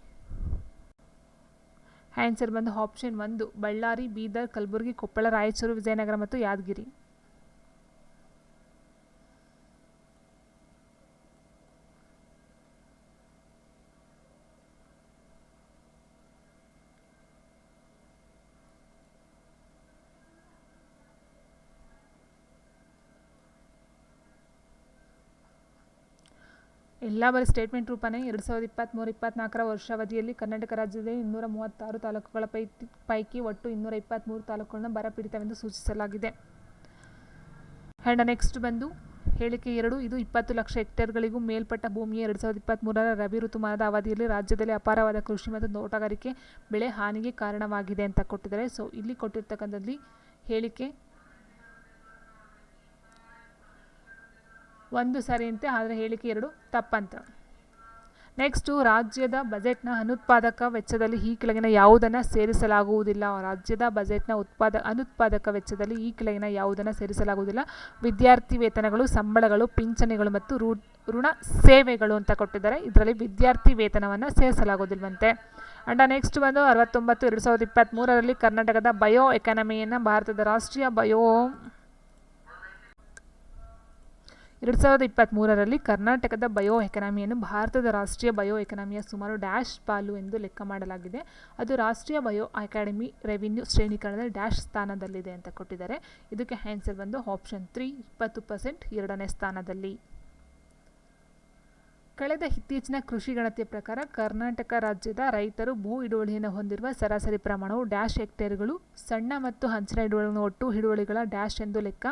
Speaker 1: ಆನ್ಸರ್ ಬಂದು ಆಪ್ಷನ್ 1 ಬಳ್ಳಾರಿ, ಬೀದರ್, ಕಲಬುರಗಿ, ಕೊಪ್ಪಳ, ರಾಯಚೂರು, ವಿಜಯನಗರ ಮತ್ತು ಯಾದಗಿರಿ. ಎಲ್ಲ ಬರೀ ಸ್ಟೇಟ್ಮೆಂಟ್ ರೂಪನೇ. 2023-24 ವರ್ಷಾವಧಿಯಲ್ಲಿ ಕರ್ನಾಟಕ ರಾಜ್ಯದಲ್ಲಿ 236 ತಾಲೂಕುಗಳ ಪೈಕಿ ಒಟ್ಟು 223 ತಾಲೂಕುಗಳನ್ನು ಬರಪೀಡಿತವೆಂದು ಸೂಚಿಸಲಾಗಿದೆ. ಆ್ಯಂಡ್ ನೆಕ್ಸ್ಟ್ ಬಂದು ಹೇಳಿಕೆ 2 ಇದು 20 ಲಕ್ಷ ಹೆಕ್ಟೇರ್ಗಳಿಗೂ ಮೇಲ್ಪಟ್ಟ ಭೂಮಿಯ 2023ರ ರಬಿ ಋತುಮಾನದ ಅವಧಿಯಲ್ಲಿ ರಾಜ್ಯದಲ್ಲಿ ಅಪಾರವಾದ ಕೃಷಿ ಮತ್ತು ತೋಟಗಾರಿಕೆ ಬೆಳೆ ಹಾನಿಗೆ ಕಾರಣವಾಗಿದೆ ಅಂತ ಕೊಟ್ಟಿದ್ದಾರೆ. ಸೊ ಇಲ್ಲಿ ಕೊಟ್ಟಿರ್ತಕ್ಕಂಥದ್ದು ಹೇಳಿಕೆ 1 ಸರಿಯಂತೆ, ಆದರೆ ಹೇಳಿಕೆ 2 ತಪ್ಪಂತ. ನೆಕ್ಸ್ಟು ರಾಜ್ಯದ ಬಜೆಟ್ನ ಅನುತ್ಪಾದಕ ವೆಚ್ಚದಲ್ಲಿ ಈ ಕೆಳಗಿನ ಯಾವುದನ್ನು ಸೇರಿಸಲಾಗುವುದಿಲ್ಲ? ರಾಜ್ಯದ ಬಜೆಟ್ನ ಅನುತ್ಪಾದಕ ವೆಚ್ಚದಲ್ಲಿ ಈ ಕೆಳಗಿನ ಯಾವುದನ್ನು ಸೇರಿಸಲಾಗುವುದಿಲ್ಲ? ವಿದ್ಯಾರ್ಥಿ ವೇತನಗಳು, ಸಂಬಳಗಳು, ಪಿಂಚಣಿಗಳು ಮತ್ತು ಋಣ ಸೇವೆಗಳು ಅಂತ ಕೊಟ್ಟಿದ್ದಾರೆ. ಇದರಲ್ಲಿ ವಿದ್ಯಾರ್ಥಿ ವೇತನವನ್ನು ಸೇರಿಸಲಾಗುವುದಿಲ್ಲವಂತೆ. ಅಂಡ್ ನೆಕ್ಸ್ಟ್ ಬಂದು 69/2023ರಲ್ಲಿ ಕರ್ನಾಟಕದ ಬಯೋ ಎಕಾನಮಿಯನ್ನು ಭಾರತದ ರಾಷ್ಟ್ರೀಯ 2023ರಲ್ಲಿ ಕರ್ನಾಟಕದ ಬಯೋ ಎಕಾನಮಿಯನ್ನು ಭಾರತದ ರಾಷ್ಟ್ರೀಯ ಬಯೋ ಎಕಾನಮಿಯ ಸುಮಾರು ಡ್ಯಾಶ್ ಪಾಲು ಎಂದು ಲೆಕ್ಕ ಮಾಡಲಾಗಿದೆ. ಅದು ರಾಷ್ಟ್ರೀಯ ಬಯೋ ಎಕಾನಮಿ ರೆವಿನ್ಯೂ ಶ್ರೇಣೀಕರಣದಲ್ಲಿ ಡ್ಯಾಶ್ ಸ್ಥಾನದಲ್ಲಿದೆ ಅಂತ ಕೊಟ್ಟಿದ್ದಾರೆ. ಇದಕ್ಕೆ ಆನ್ಸರ್ ಬಂದು ಆಪ್ಷನ್ 3 20% 2ನೇ ಸ್ಥಾನದಲ್ಲಿ. ಕಳೆದ ಇತ್ತೀಚಿನ ಕೃಷಿ ಗಣತಿಯ ಪ್ರಕಾರ ಕರ್ನಾಟಕ ರಾಜ್ಯದ ರೈತರು ಭೂ ಹಿಡುವಳಿಯನ್ನು ಹೊಂದಿರುವ ಸರಾಸರಿ ಪ್ರಮಾಣವು ಡ್ಯಾಶ್ ಹೆಕ್ಟೇರ್ಗಳು. ಸಣ್ಣ ಮತ್ತು ಹಂಚಿನ ಹಿಡುವಳಿಗಳನ್ನು ಒಟ್ಟು ಹಿಡುವಳಿಗಳ ಡ್ಯಾಶ್ ಎಂದು ಲೆಕ್ಕ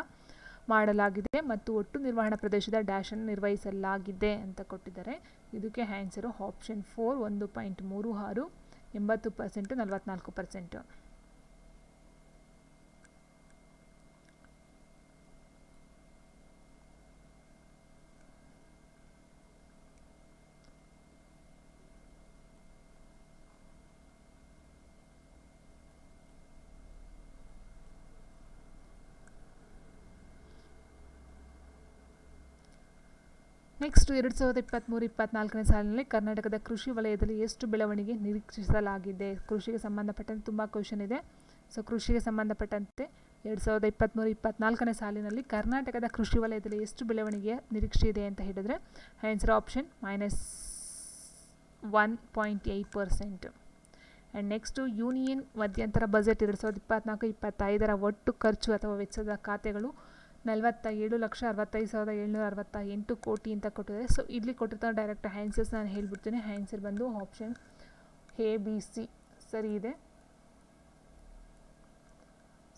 Speaker 1: ಮಾಡಲಾಗಿದೆ ಮತ್ತು ಒಟ್ಟು ನಿರ್ವಹಣಾ ಪ್ರದೇಶದ ಡ್ಯಾಶ್ ಅನ್ನು ನಿರ್ವಹಿಸಲಾಗಿದೆ ಅಂತ ಕೊಟ್ಟಿದ್ದಾರೆ. ಇದಕ್ಕೆ ಆನ್ಸರು ಆಪ್ಷನ್ 4 1.36 80% 44%. ನೆಕ್ಸ್ಟ್ 2023-24ನೇ ಸಾಲಿನಲ್ಲಿ ಕರ್ನಾಟಕದ ಕೃಷಿ ವಲಯದಲ್ಲಿ ಎಷ್ಟು ಬೆಳವಣಿಗೆ ನಿರೀಕ್ಷಿಸಲಾಗಿದೆ? ಕೃಷಿಗೆ ಸಂಬಂಧಪಟ್ಟಂತೆ ತುಂಬ ಕ್ವಶನ್ ಇದೆ. ಸೊ ಕೃಷಿಗೆ ಸಂಬಂಧಪಟ್ಟಂತೆ 2023-24ನೇ ಸಾಲಿನಲ್ಲಿ ಕರ್ನಾಟಕದ ಕೃಷಿ ವಲಯದಲ್ಲಿ ಎಷ್ಟು ಬೆಳವಣಿಗೆಯ ನಿರೀಕ್ಷೆ ಇದೆ ಅಂತ ಹೇಳಿದರೆ answer option -1.8%. And next union ಮಧ್ಯಂತರ ಬಜೆಟ್ 2024-25ರ ಒಟ್ಟು ಖರ್ಚು ಅಥವಾ ವೆಚ್ಚದ ಖಾತೆಗಳು 47,65,768 ಕೋಟಿ ಅಂತ ಕೊಟ್ಟಿದ್ದಾರೆ. ಸೊ ಇಲ್ಲಿ ಕೊಟ್ಟಿರ್ತಾರೆ ಡೈರೆಕ್ಟ್ ಆನ್ಸರ್ಸ್ ನಾನು ಹೇಳ್ಬಿಡ್ತೀನಿ. ಆನ್ಸರ್ ಬಂದು ಆಪ್ಷನ್ ABC ಸರಿ ಇದೆ.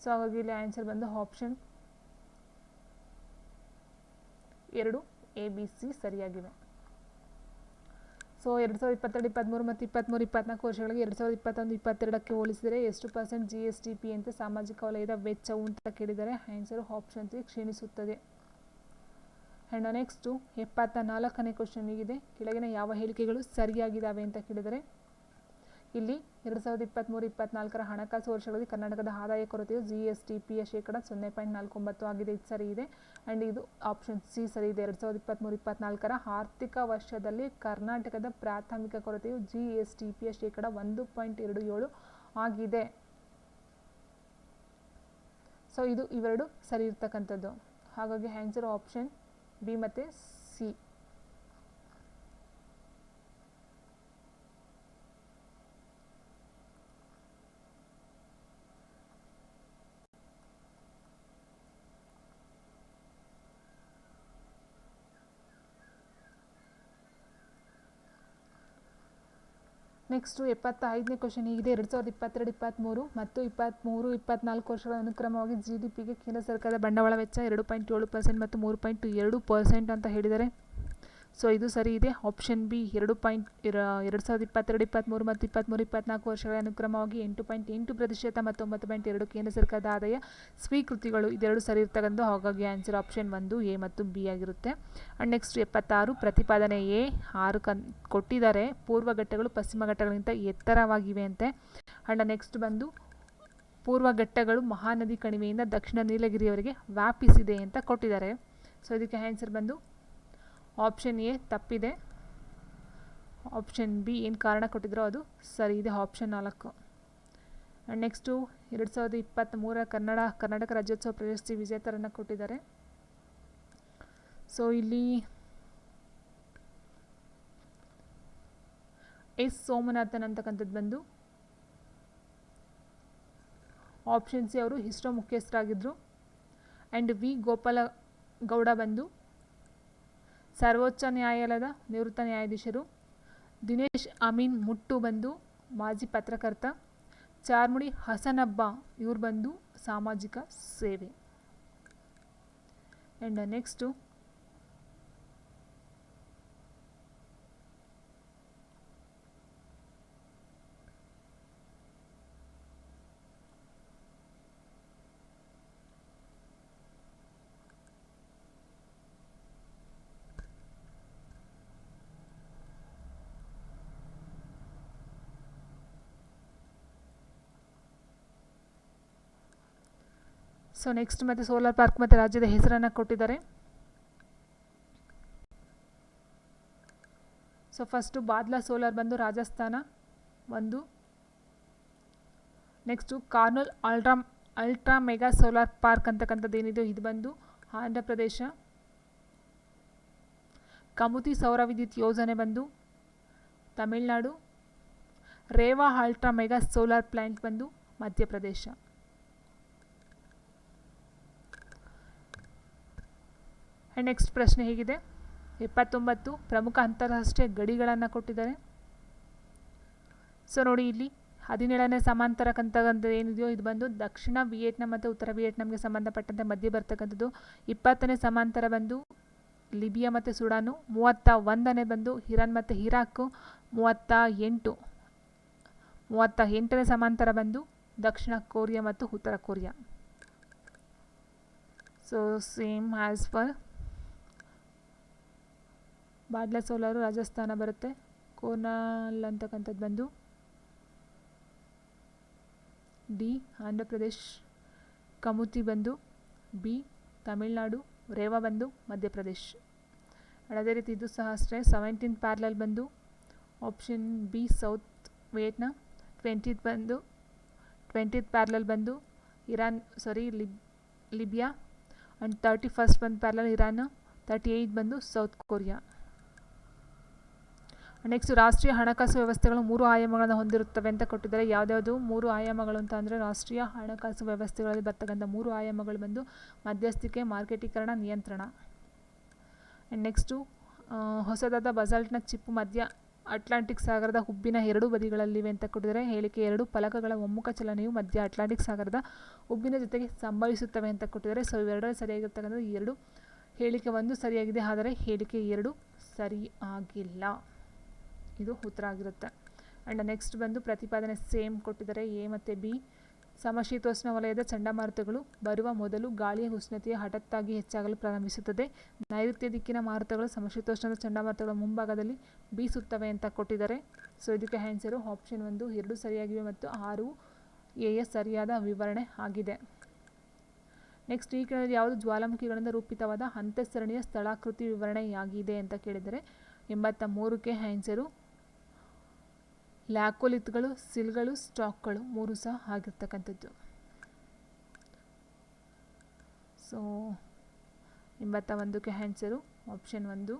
Speaker 1: ಸೊ ಹಾಗಾಗಿ ಇಲ್ಲಿ ಆನ್ಸರ್ ಬಂದು ಆಪ್ಷನ್ 2 ABC ಸರಿಯಾಗಿವೆ. ಸೊ 2022-23 ಮತ್ತು 23-24 ವರ್ಷಗಳಿಗೆ 2021-22ಕ್ಕೆ ಹೋಲಿಸಿದರೆ ಎಷ್ಟು % GSDP ಅಂತ ಸಾಮಾಜಿಕ ವಲಯದ ವೆಚ್ಚವು ಅಂತ ಕೇಳಿದರೆ ಆನ್ಸರು ಆಪ್ಷನ್ 3 ಕ್ಷೀಣಿಸುತ್ತದೆ. ಆ್ಯಂಡ್ ನೆಕ್ಸ್ಟು 74ನೇ ಕ್ವಶನ್ ಹೀಗಿದೆ. ಕೆಳಗಿನ ಯಾವ ಹೇಳಿಕೆಗಳು ಸರಿಯಾಗಿದ್ದಾವೆ ಅಂತ ಕೇಳಿದರೆ ಇಲ್ಲಿ 2023-24ರ ಹಣಕಾಸು ವರ್ಷಗಳಲ್ಲಿ ಕರ್ನಾಟಕದ ಆದಾಯ ಕೊರತೆಯು GSDPಯ ಶೇಕಡ 0.49 ಆಗಿದೆ. ಇದು ಸರಿ ಇದೆ. ಆ್ಯಂಡ್ ಇದು ಆಪ್ಷನ್ C ಸರಿ ಇದೆ. 2023-24ರ ಆರ್ಥಿಕ ವರ್ಷದಲ್ಲಿ ಕರ್ನಾಟಕದ ಪ್ರಾಥಮಿಕ ಕೊರತೆಯು GSDPಯ ಶೇಕಡ 1.27 ಆಗಿದೆ. ಸೊ ಇದು ಇವೆರಡು ಸರಿ ಇರ್ತಕ್ಕಂಥದ್ದು. ಹಾಗಾಗಿ ಆನ್ಸರ್ ಆಪ್ಷನ್ B ಮತ್ತು C. ನೆಕ್ಸ್ಟು 75ನೇ ಕ್ವಶನ್ ಹೀಗಿದೆ. 2022-23 ಮತ್ತು 23-24 ವರ್ಷಗಳ ಅನುಕ್ರಮವಾಗಿ GDPಗೆ ಕೇಂದ್ರ ಸರ್ಕಾರದ ಬಂಡವಾಳ ವೆಚ್ಚ 2.7% ಮತ್ತು 3.2% ಅಂತ ಹೇಳಿದ್ದಾರೆ. ಸೊ ಇದು ಸರಿ ಇದೆ. ಆಪ್ಷನ್ ಬಿ 2022-23 ಮತ್ತು 23-24 ವರ್ಷಗಳ ಅನುಕ್ರಮವಾಗಿ 8.8% ಮತ್ತು 9.2 ಕೇಂದ್ರ ಸರ್ಕಾರದ ಆದಾಯ ಸ್ವೀಕೃತಿಗಳು ಇದೆರಡು ಸರಿ ಇರ್ತಕ್ಕಂಥ. ಹಾಗಾಗಿ ಆನ್ಸರ್ ಆಪ್ಷನ್ 1 ಎ ಮತ್ತು ಬಿ ಆಗಿರುತ್ತೆ. ಆ್ಯಂಡ್ ನೆಕ್ಸ್ಟ್ 76 ಪ್ರತಿಪಾದನೆ ಎ 6 ಕೊಟ್ಟಿದ್ದಾರೆ. ಪೂರ್ವ ಘಟ್ಟಗಳು ಪಶ್ಚಿಮ ಘಟ್ಟಗಳಿಗಿಂತ ಎತ್ತರವಾಗಿವೆ ಅಂತೆ. ಆ್ಯಂಡ್ ನೆಕ್ಸ್ಟ್ ಬಂದು ಪೂರ್ವ ಘಟ್ಟಗಳು ಮಹಾನದಿ ಕಣಿವೆಯಿಂದ ದಕ್ಷಿಣ ನೀಲಗಿರಿಯವರೆಗೆ ವ್ಯಾಪಿಸಿದೆ ಅಂತ ಕೊಟ್ಟಿದ್ದಾರೆ. ಸೊ ಇದಕ್ಕೆ ಆನ್ಸರ್ ಬಂದು ಆಪ್ಷನ್ ಎ ತಪ್ಪಿದೆ. ಆಪ್ಷನ್ ಬಿ ಏನು ಕಾರಣ ಕೊಟ್ಟಿದ್ರೋ ಅದು ಸರಿ ಇದೆ, option 4. And next 2023 Karnataka Rajyotsava ಪ್ರಶಸ್ತಿ ವಿಜೇತರನ್ನು ಕೊಟ್ಟಿದ್ದಾರೆ. ಸೊ ಇಲ್ಲಿ ಎಸ್ ಸೋಮನಾಥನ್ ಅಂತಕ್ಕಂಥದ್ದು ಬಂದು ಆಪ್ಷನ್ ಸಿ ಅವರು ಇಸ್ರೋ ಮುಖ್ಯಸ್ಥರಾಗಿದ್ದರು. ಆ್ಯಂಡ್ ವಿ ಗೋಪಾಲ ಗೌಡ ಬಂದು ಸರ್ವೋಚ್ಚ ನ್ಯಾಯಾಲಯದ ನಿವೃತ್ತ ನ್ಯಾಯಾಧೀಶರು. ದಿನೇಶ್ ಅಮೀನ್ ಮುಟ್ಟು ಬಂದು ಮಾಜಿ ಪತ್ರಕರ್ತ. ಚಾರ್ಮುಡಿ ಹಸನಬ್ಬ ಇವ್ರು ಬಂದು ಸಾಮಾಜಿಕ ಸೇವೆ. ಆ್ಯಂಡ್ ನೆಕ್ಸ್ಟು ಸೊ ನೆಕ್ಸ್ಟ್ ಮತ್ತು ಸೋಲಾರ್ ಪಾರ್ಕ್ ಮತ್ತು ರಾಜ್ಯದ ಹೆಸರನ್ನು ಕೊಟ್ಟಿದ್ದಾರೆ. ಸೊ ಫಸ್ಟು ಬಾದ್ಲಾ ಸೋಲಾರ್ ಬಂದು ರಾಜಸ್ಥಾನ ಒಂದು. Next Kurnool ultra mega solar park ಅಂತಕ್ಕಂಥದ್ದು ಏನಿದೆ ಇದು ಬಂದು ಆಂಧ್ರ ಪ್ರದೇಶ. ಕಮುತಿ ಸೌರ ವಿದ್ಯುತ್ ಯೋಜನೆ ಬಂದು Tamil Nadu. Rewa ultra mega solar plant ಬಂದು ಮಧ್ಯಪ್ರದೇಶ. ಆ್ಯಂಡ್ ನೆಕ್ಸ್ಟ್ ಪ್ರಶ್ನೆ ಹೇಗಿದೆ, 79 ಪ್ರಮುಖ ಅಂತಾರಾಷ್ಟ್ರೀಯ ಗಡಿಗಳನ್ನು ಕೊಟ್ಟಿದ್ದಾರೆ. ಸೊ ನೋಡಿ ಇಲ್ಲಿ 17ನೇ ಸಮಾಂತರ ಅಂತಕ್ಕಂಥದ್ದು ಏನಿದೆಯೋ ಇದು ಬಂದು ದಕ್ಷಿಣ ವಿಯೆಟ್ನಾಂ ಮತ್ತು ಉತ್ತರ ವಿಯೆಟ್ನಾಂಗೆ ಸಂಬಂಧಪಟ್ಟಂತೆ ಮಧ್ಯೆ ಬರ್ತಕ್ಕಂಥದ್ದು. 20ನೇ ಸಮಾಂತರ ಬಂದು ಲಿಬಿಯಾ ಮತ್ತು ಸುಡಾನು. 31ನೇ ಬಂದು ಇರಾನ್ ಮತ್ತು ಇರಾಕು. 38ನೇ ಸಮಾಂತರ ಬಂದು ದಕ್ಷಿಣ ಕೊರಿಯಾ ಮತ್ತು ಉತ್ತರ Korea. So same as for Bhadla solar Rajasthan ಬರುತ್ತೆ. ಕೋರ್ನಾಲ್ ಅಂತಕ್ಕಂಥದ್ದು ಬಂದು ಡಿ ಆಂಧ್ರ ಪ್ರದೇಶ್. ಕಮುತಿ ಬಂದು ಬಿ ತಮಿಳುನಾಡು. ರೇವಾ ಬಂದು ಮಧ್ಯಪ್ರದೇಶ್. ಅದೇ ರೀತಿ ಇದು ಸಹ ಅಷ್ಟೇ. 17th ಪ್ಯಾರಲಲ್ ಬಂದು option B south Vietnam. 20th parallel ಬಂದು ಲಿಬಿಯಾ. ಆ್ಯಂಡ್ 31st ಬಂದು ಪ್ಯಾರಲಲ್ ಇರಾನ್. 38 ಬಂದು ಸೌತ್ ಕೊರಿಯಾ. ನೆಕ್ಸ್ಟ್ ರಾಷ್ಟ್ರೀಯ ಹಣಕಾಸು ವ್ಯವಸ್ಥೆಗಳು 3 ಆಯಾಮಗಳನ್ನು ಹೊಂದಿರುತ್ತವೆ ಅಂತ ಕೊಟ್ಟಿದ್ದಾರೆ. ಯಾವುದ್ಯಾವುದು 3 ಆಯಾಮಗಳು ಅಂತ ಅಂದರೆ ರಾಷ್ಟ್ರೀಯ ಹಣಕಾಸು ವ್ಯವಸ್ಥೆಗಳಲ್ಲಿ ಬರ್ತಕ್ಕಂಥ 3 ಆಯಾಮಗಳು ಬಂದು ಮಧ್ಯಸ್ಥಿಕೆ, ಮಾರ್ಕೆಟೀಕರಣ, ನಿಯಂತ್ರಣ. ಆ್ಯಂಡ್ ನೆಕ್ಸ್ಟು ಹೊಸದಾದ ಬಸಾಲ್ಟ್ನ ಚಿಪ್ಪು ಮಧ್ಯ ಅಟ್ಲಾಂಟಿಕ್ ಸಾಗರದ ಹುಬ್ಬಿನ 2 ಬದಿಗಳಲ್ಲಿವೆ ಅಂತ ಕೊಟ್ಟಿದ್ದಾರೆ. ಹೇಳಿಕೆ 2 ಫಲಕಗಳ ಒಮ್ಮುಖ ಚಲನೆಯು ಮಧ್ಯ ಅಟ್ಲಾಂಟಿಕ್ ಸಾಗರದ ಹುಬ್ಬಿನ ಜೊತೆಗೆ ಸಂಭವಿಸುತ್ತವೆ ಅಂತ ಕೊಟ್ಟಿದ್ದಾರೆ. ಸೊ ಇವೆರಡರಲ್ಲಿ ಸರಿಯಾಗಿರ್ತಕ್ಕಂಥದ್ದು 2. ಹೇಳಿಕೆ 1 ಸರಿಯಾಗಿದೆ, ಆದರೆ ಹೇಳಿಕೆ 2 ಸರಿ ಆಗಿಲ್ಲ. ಇದು ಉತ್ತರ ಆಗಿರುತ್ತೆ. ಆ್ಯಂಡ್ ನೆಕ್ಸ್ಟ್ ಬಂದು ಪ್ರತಿಪಾದನೆ ಸೇಮ್ ಕೊಟ್ಟಿದ್ದಾರೆ ಎ ಮತ್ತು ಬಿ. ಸಮಶೀತೋಷ್ಣ ವಲಯದ ಚಂಡಮಾರುತಗಳು ಬರುವ ಮೊದಲು ಗಾಳಿಯ ಉಷ್ಣತೆಯು ಹಠಾತ್ತಾಗಿ ಹೆಚ್ಚಾಗಲು ಪ್ರಾರಂಭಿಸುತ್ತದೆ. ನೈಋತ್ಯ ದಿಕ್ಕಿನ ಮಾರುತಗಳು ಸಮಶೀತೋಷ್ಣದ ಚಂಡಮಾರುತಗಳ ಮುಂಭಾಗದಲ್ಲಿ ಬೀಸುತ್ತವೆ ಅಂತ ಕೊಟ್ಟಿದ್ದಾರೆ. ಸೊ ಇದಕ್ಕೆ ಆನ್ಸರು ಆಪ್ಷನ್ 1 2 ಸರಿಯಾಗಿವೆ ಮತ್ತು 6 ಎಯ ಸರಿಯಾದ ವಿವರಣೆ ಆಗಿದೆ. ನೆಕ್ಸ್ಟ್ ಈ ಕೆಳಗೆ ಯಾವುದು ಜ್ವಾಲಾಮುಖಿಗಳಿಂದ ರೂಪಿತವಾದ ಅಂತಃಸರಣಿಯ ಸ್ಥಳಾಕೃತಿ ವಿವರಣೆಯಾಗಿದೆ ಅಂತ ಕೇಳಿದರೆ 83ಕ್ಕೆ ಆನ್ಸರು ಲ್ಯಾಕೋಲಿತ್ಗಳು, ಸಿಲ್ಗಳು, ಸ್ಟಾಕ್ಗಳು 3 ಸಹ ಆಗಿರ್ತಕ್ಕಂಥದ್ದು. ಸೊ 81ಕ್ಕೆ ಆನ್ಸರು ಆಪ್ಷನ್ 1.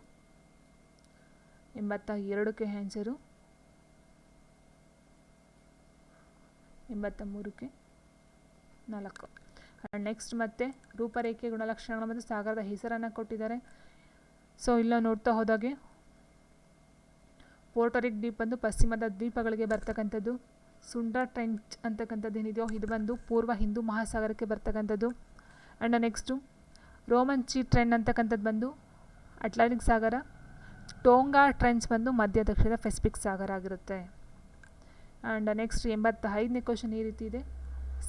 Speaker 1: 82ಕ್ಕೆ ಆನ್ಸರು 83ಕ್ಕೆ 4. ನೆಕ್ಸ್ಟ್ ಮತ್ತೆ ರೂಪರೇಖೆ, ಗುಣಲಕ್ಷಣಗಳು ಮತ್ತು ಸಾಗರದ ಹೆಸರನ್ನು ಕೊಟ್ಟಿದ್ದಾರೆ. ಸೊ ಇಲ್ಲ ನೋಡ್ತಾ ಹೋದಾಗೆ ಪೋರ್ಟರಿಕ್ ದ್ವೀಪ ಬಂದು ಪಶ್ಚಿಮದ ದ್ವೀಪಗಳಿಗೆ ಬರ್ತಕ್ಕಂಥದ್ದು. ಸುಂಡ್ರಾ ಟ್ರೆಂಚ್ ಅಂತಕ್ಕಂಥದ್ದು ಏನಿದೆಯೋ ಇದು ಬಂದು ಪೂರ್ವ ಹಿಂದೂ ಮಹಾಸಾಗರಕ್ಕೆ ಬರ್ತಕ್ಕಂಥದ್ದು. And next Roman chi trend ಅಂತಕ್ಕಂಥದ್ದು ಬಂದು ಅಟ್ಲಾಂಟಿಕ್ ಸಾಗರ. ಟೋಂಗಾ ಟ್ರೆಂಚ್ ಬಂದು ಮಧ್ಯ ದಕ್ಷಿಣ ಪೆಸಿಫಿಕ್ ಸಾಗರ ಆಗಿರುತ್ತೆ. ಆ್ಯಂಡ್ ನೆಕ್ಸ್ಟ್ 85ನೇ ಕ್ವಶನ್ ಈ ರೀತಿ ಇದೆ.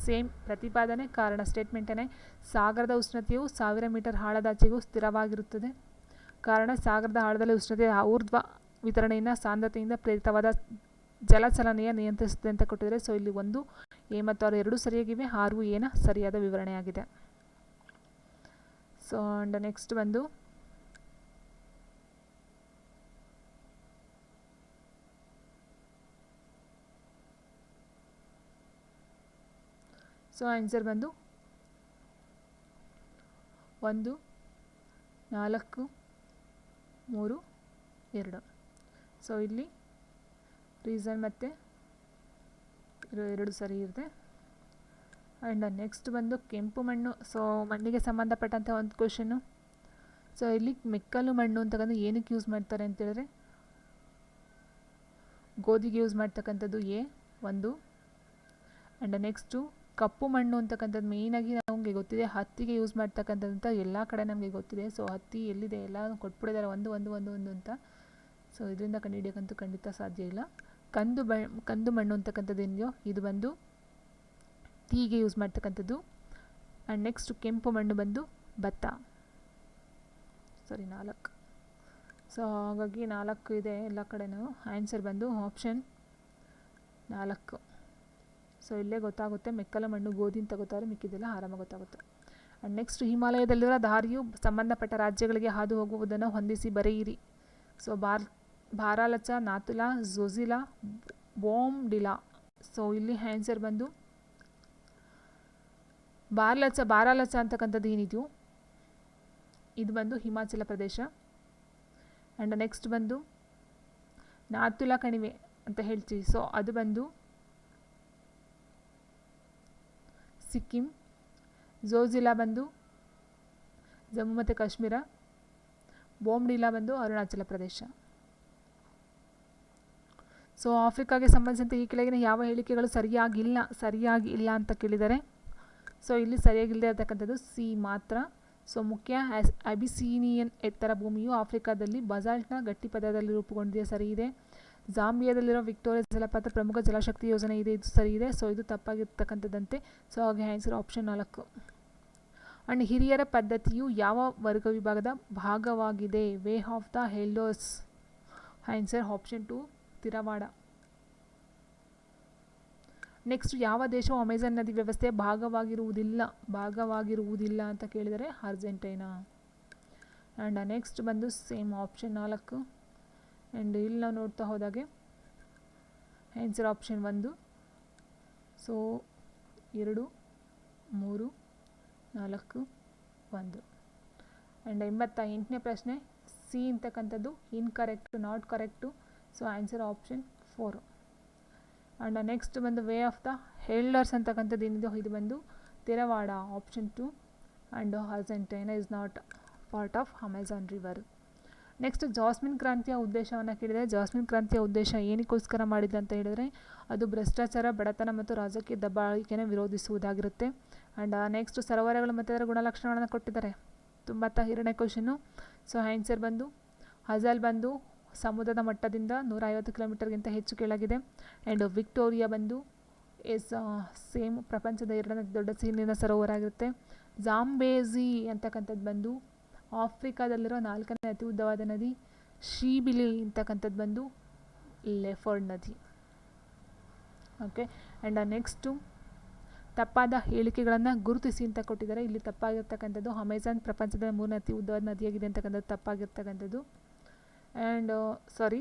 Speaker 1: ಸೇಮ್ ಪ್ರತಿಪಾದನೆ ಕಾರಣ ಸ್ಟೇಟ್ಮೆಂಟನೇ. ಸಾಗರದ ಉಷ್ಣತೆಯು 1000 ಮೀಟರ್ ಆಳದಾಚೆಗೂ ಸ್ಥಿರವಾಗಿರುತ್ತದೆ. ಕಾರಣ ಸಾಗರದ ಆಳದಲ್ಲಿ ಉಷ್ಣತೆ ಊರ್ಧ್ವ ವಿತರಣೆಯಿಂದ ಸಾಂದ್ರತೆಯಿಂದ ಪ್ರೇರಿತವಾದ ಜಲಚಲನೆಯ ನಿಯಂತ್ರಿಸುತ್ತದೆ ಅಂತ ಕೊಟ್ಟಿದ್ದಾರೆ. ಸೊ ಇಲ್ಲಿ 1 ಎ ಮತ್ತು 6 ಎರಡೂ ಸರಿಯಾಗಿವೆ. 6 ಎನ ಸರಿಯಾದ ವಿವರಣೆಯಾಗಿದೆ. ಸೊ ಆ್ಯಂಡ್ ನೆಕ್ಸ್ಟ್ ಬಂದು ಸೊ ಆನ್ಸರ್ ಬಂದು 1 4 3 2. ಸೊ ಇಲ್ಲಿ ರೀಸನ್ ಮತ್ತು ಎರಡು ಸರಿ ಇರುತ್ತೆ. ಆ್ಯಂಡ್ ನೆಕ್ಸ್ಟ್ ಬಂದು ಕೆಂಪು ಮಣ್ಣು. ಸೊ ಮಣ್ಣಿಗೆ ಸಂಬಂಧಪಟ್ಟಂಥ ಒಂದು ಕ್ವಶನ್ನು. ಸೊ ಇಲ್ಲಿ ಮೆಕ್ಕಲು ಮಣ್ಣು ಅಂತಕ್ಕಂಥ ಏನಕ್ಕೆ ಯೂಸ್ ಮಾಡ್ತಾರೆ ಅಂತೇಳಿದ್ರೆ ಗೋಧಿಗೆ ಯೂಸ್ ಮಾಡ್ತಕ್ಕಂಥದ್ದು ಎ 1. ಆ್ಯಂಡ್ ನೆಕ್ಸ್ಟು ಕಪ್ಪು ಮಣ್ಣು ಅಂತಕ್ಕಂಥದ್ದು ಮೇಯ್ನಾಗಿ ನಮಗೆ ಗೊತ್ತಿದೆ ಹತ್ತಿಗೆ ಯೂಸ್ ಮಾಡ್ತಕ್ಕಂಥದ್ದು ಎಲ್ಲ ಕಡೆ ನಮಗೆ ಗೊತ್ತಿದೆ. ಸೊ ಹತ್ತಿ ಎಲ್ಲಿದೆ ಎಲ್ಲ ಕೊಟ್ಬಿಟ್ಟಿದ್ದಾರೆ 1 ಅಂತ. ಸೊ ಇದರಿಂದ ಕಂಡುಹಿಡಿಯೋಕ್ಕಂತೂ ಖಂಡಿತ ಸಾಧ್ಯ ಇಲ್ಲ. ಕಂದು ಮಣ್ಣು ಅಂತಕ್ಕಂಥದ್ದು ಏನಿದೆಯೋ ಇದು ಬಂದು ಟೀಗೆ ಯೂಸ್ ಮಾಡ್ತಕ್ಕಂಥದ್ದು. ಆ್ಯಂಡ್ ನೆಕ್ಸ್ಟ್ ಕೆಂಪು ಮಣ್ಣು ಬಂದು ಭತ್ತ. 4. ಸೊ ಹಾಗಾಗಿ 4 ಇದೆ ಎಲ್ಲ ಕಡೆನೂ. ಆನ್ಸರ್ ಬಂದು ಆಪ್ಷನ್ 4. ಸೊ ಇಲ್ಲೇ ಗೊತ್ತಾಗುತ್ತೆ ಮೆಕ್ಕಲ ಮಣ್ಣು ಗೋಧಿ ಅಂತ ಗೊತ್ತಾದ್ರೆ ಮಿಕ್ಕಿದೆಲ್ಲ ಆರಾಮಾಗಿ ಗೊತ್ತಾಗುತ್ತೆ. ಆ್ಯಂಡ್ ನೆಕ್ಸ್ಟ್ ಹಿಮಾಲಯದಲ್ಲಿರೋ ದಾರಿಯು ಸಂಬಂಧಪಟ್ಟ ರಾಜ್ಯಗಳಿಗೆ ಹಾದು ಹೋಗುವುದನ್ನು ಹೊಂದಿಸಿ ಬರೆಯಿರಿ. ಸೊ ಬಾರಾಲಚ, ನಾಥುಲಾ, ಝೋಜಿಲಾ, ಬೋಮ್ಡಿಲಾ. ಸೊ ಇಲ್ಲಿ ಆನ್ಸರ್ ಬಂದು ಬಾರಾಲಚ ಅಂತಕ್ಕಂಥದ್ದು ಏನಿದೆಯೋ ಇದು ಬಂದು ಹಿಮಾಚಲ ಪ್ರದೇಶ. ಆ್ಯಂಡ್ ನೆಕ್ಸ್ಟ್ ಬಂದು ನಾಥುಲಾ ಕಣಿವೆ ಅಂತ ಹೇಳ್ತೀವಿ. ಸೊ ಅದು ಬಂದು ಸಿಕ್ಕಿಂ. ಝೋಜಿಲಾ ಬಂದು ಜಮ್ಮು ಮತ್ತು ಕಾಶ್ಮೀರ. ಬೋಮ್ಡಿಲಾ ಬಂದು ಅರುಣಾಚಲ ಪ್ರದೇಶ. ಸೊ ಆಫ್ರಿಕಾಗೆ ಸಂಬಂಧಿಸಿದಂತೆ ಈ ಕೆಳಗಿನ ಯಾವ ಹೇಳಿಕೆಗಳು ಸರಿಯಾಗಿ ಇಲ್ಲ ಅಂತ ಕೇಳಿದ್ದಾರೆ. ಸೊ ಇಲ್ಲಿ ಸರಿಯಾಗಿಲ್ಲದೆ ಇರತಕ್ಕಂಥದ್ದು ಸಿ ಮಾತ್ರ. ಸೊ ಮುಖ್ಯ ಅಬಿಸಿನಿಯನ್ ಎತ್ತರ ಭೂಮಿಯು ಆಫ್ರಿಕಾದಲ್ಲಿ ಬಸಾಲ್ಟ್ನ ಗಟ್ಟಿ ಪದರದಲ್ಲಿ ರೂಪುಗೊಂಡಿದೆ, ಸರಿ ಇದೆ. ಜಾಂಬಿಯಾದಲ್ಲಿರೋ ವಿಕ್ಟೋರಿಯಾ ಜಲಪಾತ ಪ್ರಮುಖ ಜಲಶಕ್ತಿ ಯೋಜನೆ ಇದೆ, ಇದು ಸರಿ ಇದೆ. ಸೊ ಇದು ತಪ್ಪಾಗಿರ್ತಕ್ಕಂಥದ್ದಂತೆ. ಸೊ ಹಾಗೆ ಆನ್ಸರ್ ಆಪ್ಷನ್ 4. ಆ್ಯಂಡ್ ಹಿರಿಯರ ಪದ್ಧತಿಯು ಯಾವ ವರ್ಗ ವಿಭಾಗದ ಭಾಗವಾಗಿದೆ? Way of the elders. Answer option 2 Tharavad. Next ಯಾವ ದೇಶವು ಅಮೆಜಾನ್ ನದಿ ವ್ಯವಸ್ಥೆಯ ಭಾಗವಾಗಿರುವುದಿಲ್ಲ ಅಂತ ಕೇಳಿದರೆ ಅರ್ಜೆಂಟೈನಾ. ಆ್ಯಂಡ್ ನೆಕ್ಸ್ಟ್ ಬಂದು ಸೇಮ್ ಆಪ್ಷನ್ 4. ಆ್ಯಂಡ್ ಇಲ್ಲಿ ನಾವು ನೋಡ್ತಾ ಹೋದಾಗೆ ಆನ್ಸರ್ ಆಪ್ಷನ್ 1. ಸೊ 2 3 4 1. ಆ್ಯಂಡ್ 88ನೇ ಪ್ರಶ್ನೆ ಸಿ ಅಂತಕ್ಕಂಥದ್ದು incorrect, not correct. So answer option 4. And next ಬಂದು ವೇ ಆಫ್ ದ ಎಲ್ಡರ್ಸ್ ಅಂತಕ್ಕಂಥದ್ದು ಏನಿದೆ ಇದು ಬಂದು Tharavad, option 2. And Argentina is not part of Amazon river. Next jasmine ಕ್ರಾಂತಿಯ ಉದ್ದೇಶವನ್ನು ಕೇಳಿದರೆ ಜಾಸ್ಮಿನ್ ಕ್ರಾಂತಿಯ ಉದ್ದೇಶ ಏನಕ್ಕೋಸ್ಕರ ಮಾಡಿದೆ ಅಂತ ಹೇಳಿದರೆ ಅದು ಭ್ರಷ್ಟಾಚಾರ, ಬಡತನ ಮತ್ತು ರಾಜಕೀಯ ದಬ್ಬಾಳಿಕೆಯನ್ನು ವಿರೋಧಿಸುವುದಾಗಿರುತ್ತೆ. ಆ್ಯಂಡ್ ನೆಕ್ಸ್ಟ್ ಸರೋವರಗಳು ಮತ್ತು ಅದರ ಗುಣಲಕ್ಷಣಗಳನ್ನು ಕೊಟ್ಟಿದ್ದಾರೆ. 92ನೇ ಕ್ವಶನ್ನು. ಸೊ ಆನ್ಸರ್ ಬಂದು ಹಜಲ್ ಬಂದು ಸಮುದ್ರದ ಮಟ್ಟದಿಂದ 150 ಕಿಲೋಮೀಟರ್ಗಿಂತ ಹೆಚ್ಚು ಕೆಳಗಿದೆ. ಆ್ಯಂಡ್ ವಿಕ್ಟೋರಿಯಾ ಬಂದು ಸೇಮ್ ಪ್ರಪಂಚದ 2ನೇ ದೊಡ್ಡ ಸಿಹಿನೀರಿನ ಸರೋವರ ಆಗಿರುತ್ತೆ. ಜಾಂಬೇಜಿ ಅಂತಕ್ಕಂಥದ್ದು ಬಂದು ಆಫ್ರಿಕಾದಲ್ಲಿರೋ 4ನೇ ಅತಿ ಉದ್ದವಾದ ನದಿ. ಶೀಬಿಲಿ ಅಂತಕ್ಕಂಥದ್ದು ಬಂದು ಲೆಫರ್ಡ್ ನದಿ. ಓಕೆ. ಆ್ಯಂಡ್ ನೆಕ್ಸ್ಟು ತಪ್ಪಾದ ಹೇಳಿಕೆಗಳನ್ನು ಗುರುತಿಸಿ ಅಂತ ಕೊಟ್ಟಿದ್ದಾರೆ. ಇಲ್ಲಿ ತಪ್ಪಾಗಿರ್ತಕ್ಕಂಥದ್ದು ಅಮೆಜಾನ್ ಪ್ರಪಂಚದ 3ನೇ ಅತಿ ಉದ್ದವಾದ ನದಿಯಾಗಿದೆ ಅಂತಕ್ಕಂಥದ್ದು ತಪ್ಪಾಗಿರ್ತಕ್ಕಂಥದ್ದು. ಆ್ಯಂಡ್ ಸಾರಿ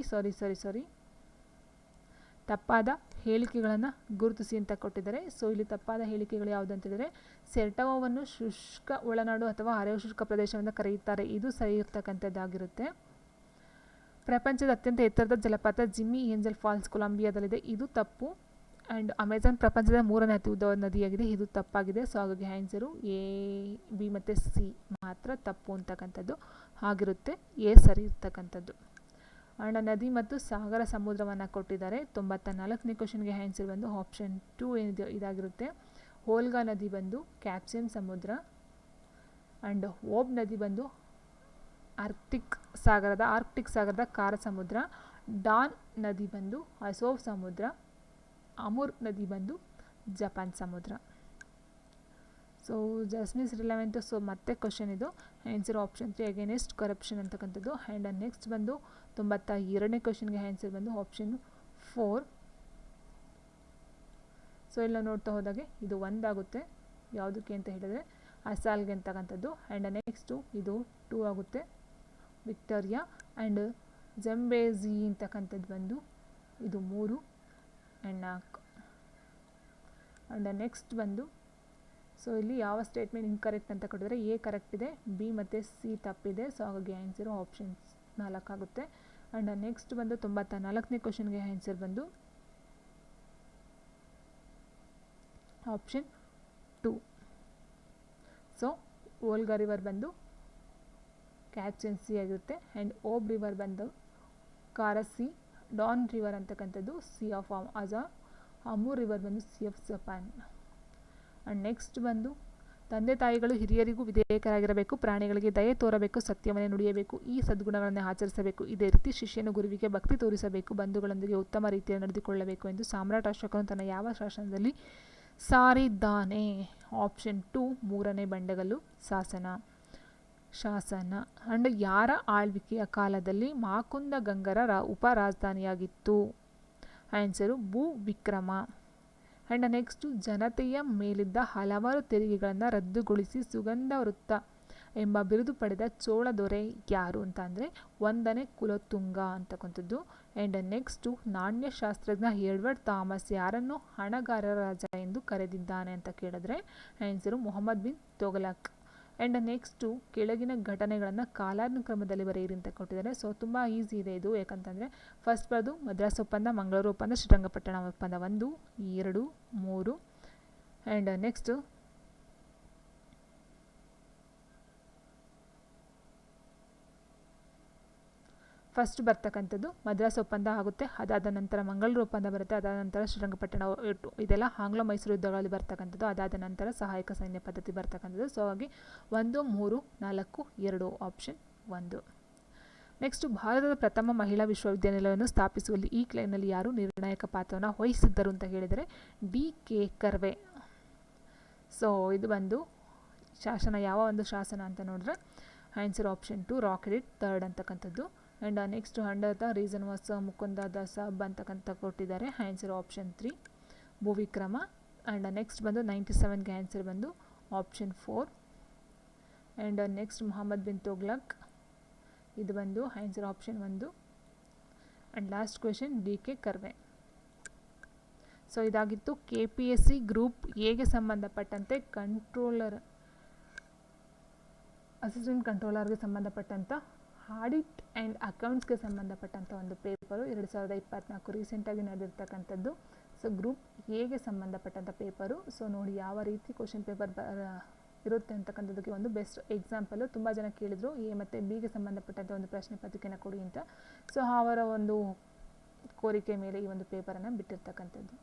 Speaker 1: ತಪ್ಪಾದ ಹೇಳಿಕೆಗಳನ್ನು ಗುರುತಿಸಿ ಅಂತ ಕೊಟ್ಟಿದ್ದಾರೆ. ಸೊ ಇಲ್ಲಿ ತಪ್ಪಾದ ಹೇಳಿಕೆಗಳು ಯಾವುದು ಅಂತಂದರೆ ಸೆರ್ಟೋವನ್ನು ಶುಷ್ಕ ಒಳನಾಡು ಅಥವಾ ಅರೆ ಶುಷ್ಕ ಪ್ರದೇಶವನ್ನು ಕರೆಯುತ್ತಾರೆ, ಇದು ಸರಿ ಇರ್ತಕ್ಕಂಥದ್ದಾಗಿರುತ್ತೆ. ಪ್ರಪಂಚದ ಅತ್ಯಂತ ಎತ್ತರದ ಜಲಪಾತ ಜಿಮ್ಮಿ ಏಂಜಲ್ ಫಾಲ್ಸ್ ಕೊಲಂಬಿಯಾದಲ್ಲಿದೆ, ಇದು ತಪ್ಪು. ಆ್ಯಂಡ್ ಅಮೆಜಾನ್ ಪ್ರಪಂಚದ 3ನೇ ಅತಿ ಉದ್ದವಾದ ನದಿಯಾಗಿದೆ, ಇದು ತಪ್ಪಾಗಿದೆ. ಸೊ ಹಾಗಾಗಿ ಆನ್ಸರು ಎ, ಬಿ ಮತ್ತು ಸಿ ಮಾತ್ರ ತಪ್ಪು ಅಂತಕ್ಕಂಥದ್ದು ಆಗಿರುತ್ತೆ. ಎ ಸರಿ ಇರ್ತಕ್ಕಂಥದ್ದು. ಆ್ಯಂಡ್ ನದಿ ಮತ್ತು ಸಾಗರ ಸಮುದ್ರವನ್ನು ಕೊಟ್ಟಿದ್ದಾರೆ. 94ನೇ ಕ್ವಶನ್ಗೆ ಆನ್ಸರ್ ಬಂದು ಆಪ್ಷನ್ 2 ಏನಿದೆ ಇದಾಗಿರುತ್ತೆ. ಹೋಲ್ಗಾ ನದಿ ಬಂದು ಕ್ಯಾಪ್ಸಿಯನ್ ಸಮುದ್ರ. ಆ್ಯಂಡ್ ಓಬ್ ನದಿ ಬಂದು ಆರ್ಕ್ಟಿಕ್ ಸಾಗರದ ಕಾರ ಸಮುದ್ರ, ಡಾನ್ ನದಿ ಬಂದು ಅಸೋವ್ ಸಮುದ್ರ, ಅಮುರ್ ನದಿ ಬಂದು ಜಪಾನ್ ಸಮುದ್ರ. ಸೊ ಜಸ್ಮಿಸ್ ರಿಲೆವೆಂಟು. ಸೊ ಮತ್ತೆ ಕ್ವಶನ್ ಇದು. ಆನ್ಸರ್ ಆಪ್ಷನ್ 3 ಅಗೇನೆಸ್ಟ್ ಕರಪ್ಷನ್ ಅಂತಕ್ಕಂಥದ್ದು. ಆ್ಯಂಡ್ ನೆಕ್ಸ್ಟ್ ಬಂದು 92ನೇ ಕ್ವಶನ್ಗೆ ಆನ್ಸರ್ ಬಂದು ಆಪ್ಷನ್ 4. ಸೊ ಎಲ್ಲ ನೋಡ್ತಾ ಹೋದಾಗೆ ಇದು ಒಂದಾಗುತ್ತೆ, ಯಾವುದಕ್ಕೆ ಅಂತ ಹೇಳಿದ್ರೆ ಅಸಾಲ್ಗೆ ಅಂತಕ್ಕಂಥದ್ದು. ಆ್ಯಂಡ್ ನೆಕ್ಸ್ಟು ಇದು 2 ಆಗುತ್ತೆ, ವಿಕ್ಟೋರಿಯಾ. ಆ್ಯಂಡ್ ಜಂಬೇಜಿ ಅಂತಕ್ಕಂಥದ್ದು ಬಂದು ಇದು 3 ಆ್ಯಂಡ್ 4. ಆ್ಯಂಡ್ ನೆಕ್ಸ್ಟ್ ಬಂದು ಸೊ ಇಲ್ಲಿ ಯಾವ ಸ್ಟೇಟ್ಮೆಂಟ್ ಇನ್ಕರೆಕ್ಟ್ ಅಂತ ಕೊಟ್ಟಿದ್ರೆ ಎ ಕರೆಕ್ಟ್ ಇದೆ, ಬಿ ಮತ್ತು ಸಿ ತಪ್ಪಿದೆ. ಸೊ ಹಾಗಾಗಿ ಆನ್ಸರು ಆಪ್ಷನ್ಸ್ 4 ಆಗುತ್ತೆ. ಆ್ಯಂಡ್ ನೆಕ್ಸ್ಟ್ ಬಂದು 94ನೇ ಕ್ವಶನ್ಗೆ ಆನ್ಸರ್ ಬಂದು ಆಪ್ಷನ್ 2. ಸೊ ವೋಲ್ಗಾ ರಿವರ್ ಬಂದು ಕ್ಯಾಚನ್ ಸಿ ಆಗಿರುತ್ತೆ. ಆ್ಯಂಡ್ ಓಬ್ ರಿವರ್ ಬಂದು ಕಾರಸಿ, ಡಾನ್ ರಿವರ್ ಅಂತಕ್ಕಂಥದ್ದು sea of Azov, Amur river ಬಂದು sea of Japan. And next ಬಂದು ತಂದೆ ತಾಯಿಗಳು ಹಿರಿಯರಿಗೂ ವಿಧೇಯಕರಾಗಿರಬೇಕು, ಪ್ರಾಣಿಗಳಿಗೆ ದಯೆ ತೋರಬೇಕು, ಸತ್ಯವನ್ನೇ ನುಡಿಯಬೇಕು, ಈ ಸದ್ಗುಣಗಳನ್ನು ಆಚರಿಸಬೇಕು. ಇದೇ ರೀತಿ ಶಿಷ್ಯನು ಗುರುವಿಗೆ ಭಕ್ತಿ ತೋರಿಸಬೇಕು, ಬಂಧುಗಳೊಂದಿಗೆ ಉತ್ತಮ ರೀತಿಯಲ್ಲಿ ನಡೆದುಕೊಳ್ಳಬೇಕು ಎಂದು ಸಾಮ್ರಾಟ್ ಅಶೋಕನು ತನ್ನ ಯಾವ ಶಾಸನದಲ್ಲಿ ಸಾರಿದ್ದಾನೆ? ಆಪ್ಷನ್ 2 3ನೇ ಬಂಡಗಲ್ಲು ಶಾಸನ. ಅಂಡ್ ಯಾರ ಆಳ್ವಿಕೆಯ ಕಾಲದಲ್ಲಿ ಮಾಕುಂದ ಗಂಗರ ಉಪರಾಜಧಾನಿಯಾಗಿತ್ತು? ಆನ್ಸರು ಭೂವಿಕ್ರಮ. ಆ್ಯಂಡ್ ನೆಕ್ಸ್ಟು ಜನತೆಯ ಮೇಲಿದ್ದ ಹಲವಾರು ತೆರಿಗೆಗಳನ್ನು ರದ್ದುಗೊಳಿಸಿ ಸುಗಂಧ ವೃತ್ತ ಎಂಬ ಬಿರುದು ಪಡೆದ ಚೋಳ ದೊರೆ ಯಾರು ಅಂತ ಅಂದರೆ 1ನೇ ಕುಲೋತ್ತುಂಗ ಅಂತಕ್ಕಂಥದ್ದು. ಆ್ಯಂಡ್ ನೆಕ್ಸ್ಟು ನಾಣ್ಯಶಾಸ್ತ್ರಜ್ಞ ಎಡ್ವರ್ಡ್ ಥಾಮಸ್ ಯಾರನ್ನು ಹಣಗಾರರ ರಾಜ ಎಂದು ಕರೆದಿದ್ದಾನೆ ಅಂತ ಕೇಳಿದ್ರೆ answer Mohammad bin Tughlaq. And next ಕೆಳಗಿನ ಘಟನೆಗಳನ್ನು ಕಾಲಾನುಕ್ರಮದಲ್ಲಿ ಬರೆಯಿರಿ ಅಂತ ಕೊಟ್ಟಿದ್ದಾರೆ. ಸೊ ತುಂಬ ಈಸಿ ಇದೆ ಇದು, ಯಾಕಂತಂದರೆ ಫಸ್ಟ್ ಬರೋದು ಮದ್ರಾಸ್ ಒಪ್ಪಂದ, ಮಂಗಳೂರು ಒಪ್ಪಂದ, ಶ್ರೀರಂಗಪಟ್ಟಣ ಒಪ್ಪಂದ 1 2 3. ಆ್ಯಂಡ್ ನೆಕ್ಸ್ಟು ಫಸ್ಟ್ ಬರ್ತಕ್ಕಂಥದ್ದು ಮದ್ರಾಸ್ ಒಪ್ಪಂದ ಆಗುತ್ತೆ, ಅದಾದ ನಂತರ ಮಂಗಳೂರು ಒಪ್ಪಂದ ಬರುತ್ತೆ, ಅದಾದ ನಂತರ ಶ್ರೀರಂಗಪಟ್ಟಣ. ಇದೆಲ್ಲ ಆಂಗ್ಲ ಮೈಸೂರು ಯುದ್ಧಗಳಲ್ಲಿ ಬರ್ತಕ್ಕಂಥದ್ದು, ಅದಾದ ನಂತರ ಸಹಾಯಕ ಸೈನ್ಯ ಪದ್ಧತಿ ಬರ್ತಕ್ಕಂಥದ್ದು. ಸೊ ಹಾಗೆ 1 3 4 2 ಆಪ್ಷನ್ 1. ನೆಕ್ಸ್ಟು ಭಾರತದ ಪ್ರಥಮ ಮಹಿಳಾ ವಿಶ್ವವಿದ್ಯಾನಿಲಯವನ್ನು ಸ್ಥಾಪಿಸುವಲ್ಲಿ ಈ ಕೆಳಗಿನಲ್ಲಿ ಯಾರು ನಿರ್ಣಾಯಕ ಪಾತ್ರವನ್ನು ವಹಿಸಿದ್ದರು ಅಂತ ಹೇಳಿದರೆ D.K. ಕರ್ವೆ. ಸೊ ಇದು ಬಂದು ಶಾಸನ, ಯಾವ ಒಂದು ಶಾಸನ ಅಂತ ನೋಡಿದ್ರೆ ಆನ್ಸರ್ ಆಪ್ಷನ್ 2 ರಾಕೆಟ್ 3rd ಅಂತಕ್ಕಂಥದ್ದು. And next under the reason was Mukunda ದಾಸಬ್ ಅಂತಕ್ಕಂಥ ಕೊಟ್ಟಿದ್ದಾರೆ. Answer option 3 Bhuvikrama. And next ಬಂದು 97ಗೆ ಆನ್ಸರ್ ಬಂದು option 4. And next Muhammad bin Tughlaq, ಇದು ಬಂದು answer option 1. And last question D.K. Karve. So ಇದಾಗಿತ್ತು KPSC ಗ್ರೂಪ್ ಎಗೆ ಸಂಬಂಧಪಟ್ಟಂತೆ ಅಸಿಸ್ಟೆಂಟ್ ಕಂಟ್ರೋಲರ್ಗೆ ಸಂಬಂಧಪಟ್ಟಂಥ ಆಡಿಟ್ ಆ್ಯಂಡ್ ಅಕೌಂಟ್ಸ್ಗೆ ಸಂಬಂಧಪಟ್ಟಂಥ ಒಂದು ಪೇಪರು 2024 ರೀಸೆಂಟಾಗಿ ನಡೆದಿರ್ತಕ್ಕಂಥದ್ದು. ಸೊ ಗ್ರೂಪ್ ಎಗೆ ಸಂಬಂಧಪಟ್ಟಂಥ ಪೇಪರು. ಸೊ ನೋಡಿ ಯಾವ ರೀತಿ ಕ್ವಶನ್ ಪೇಪರ್ ಇರುತ್ತೆ ಅಂತಕ್ಕಂಥದ್ದಕ್ಕೆ ಒಂದು ಬೆಸ್ಟ್ ಎಕ್ಸಾಂಪಲು. ತುಂಬ ಜನ ಕೇಳಿದರು ಎ ಮತ್ತು ಬಿಗೆ ಸಂಬಂಧಪಟ್ಟಂಥ ಒಂದು ಪ್ರಶ್ನೆ ಪತ್ರಿಕೆನ ಕೊಡಿ ಅಂತ. ಸೊ ಅವರ ಒಂದು ಕೋರಿಕೆ ಮೇಲೆ ಈ ಒಂದು ಪೇಪರನ್ನು ಬಿಟ್ಟಿರ್ತಕ್ಕಂಥದ್ದು.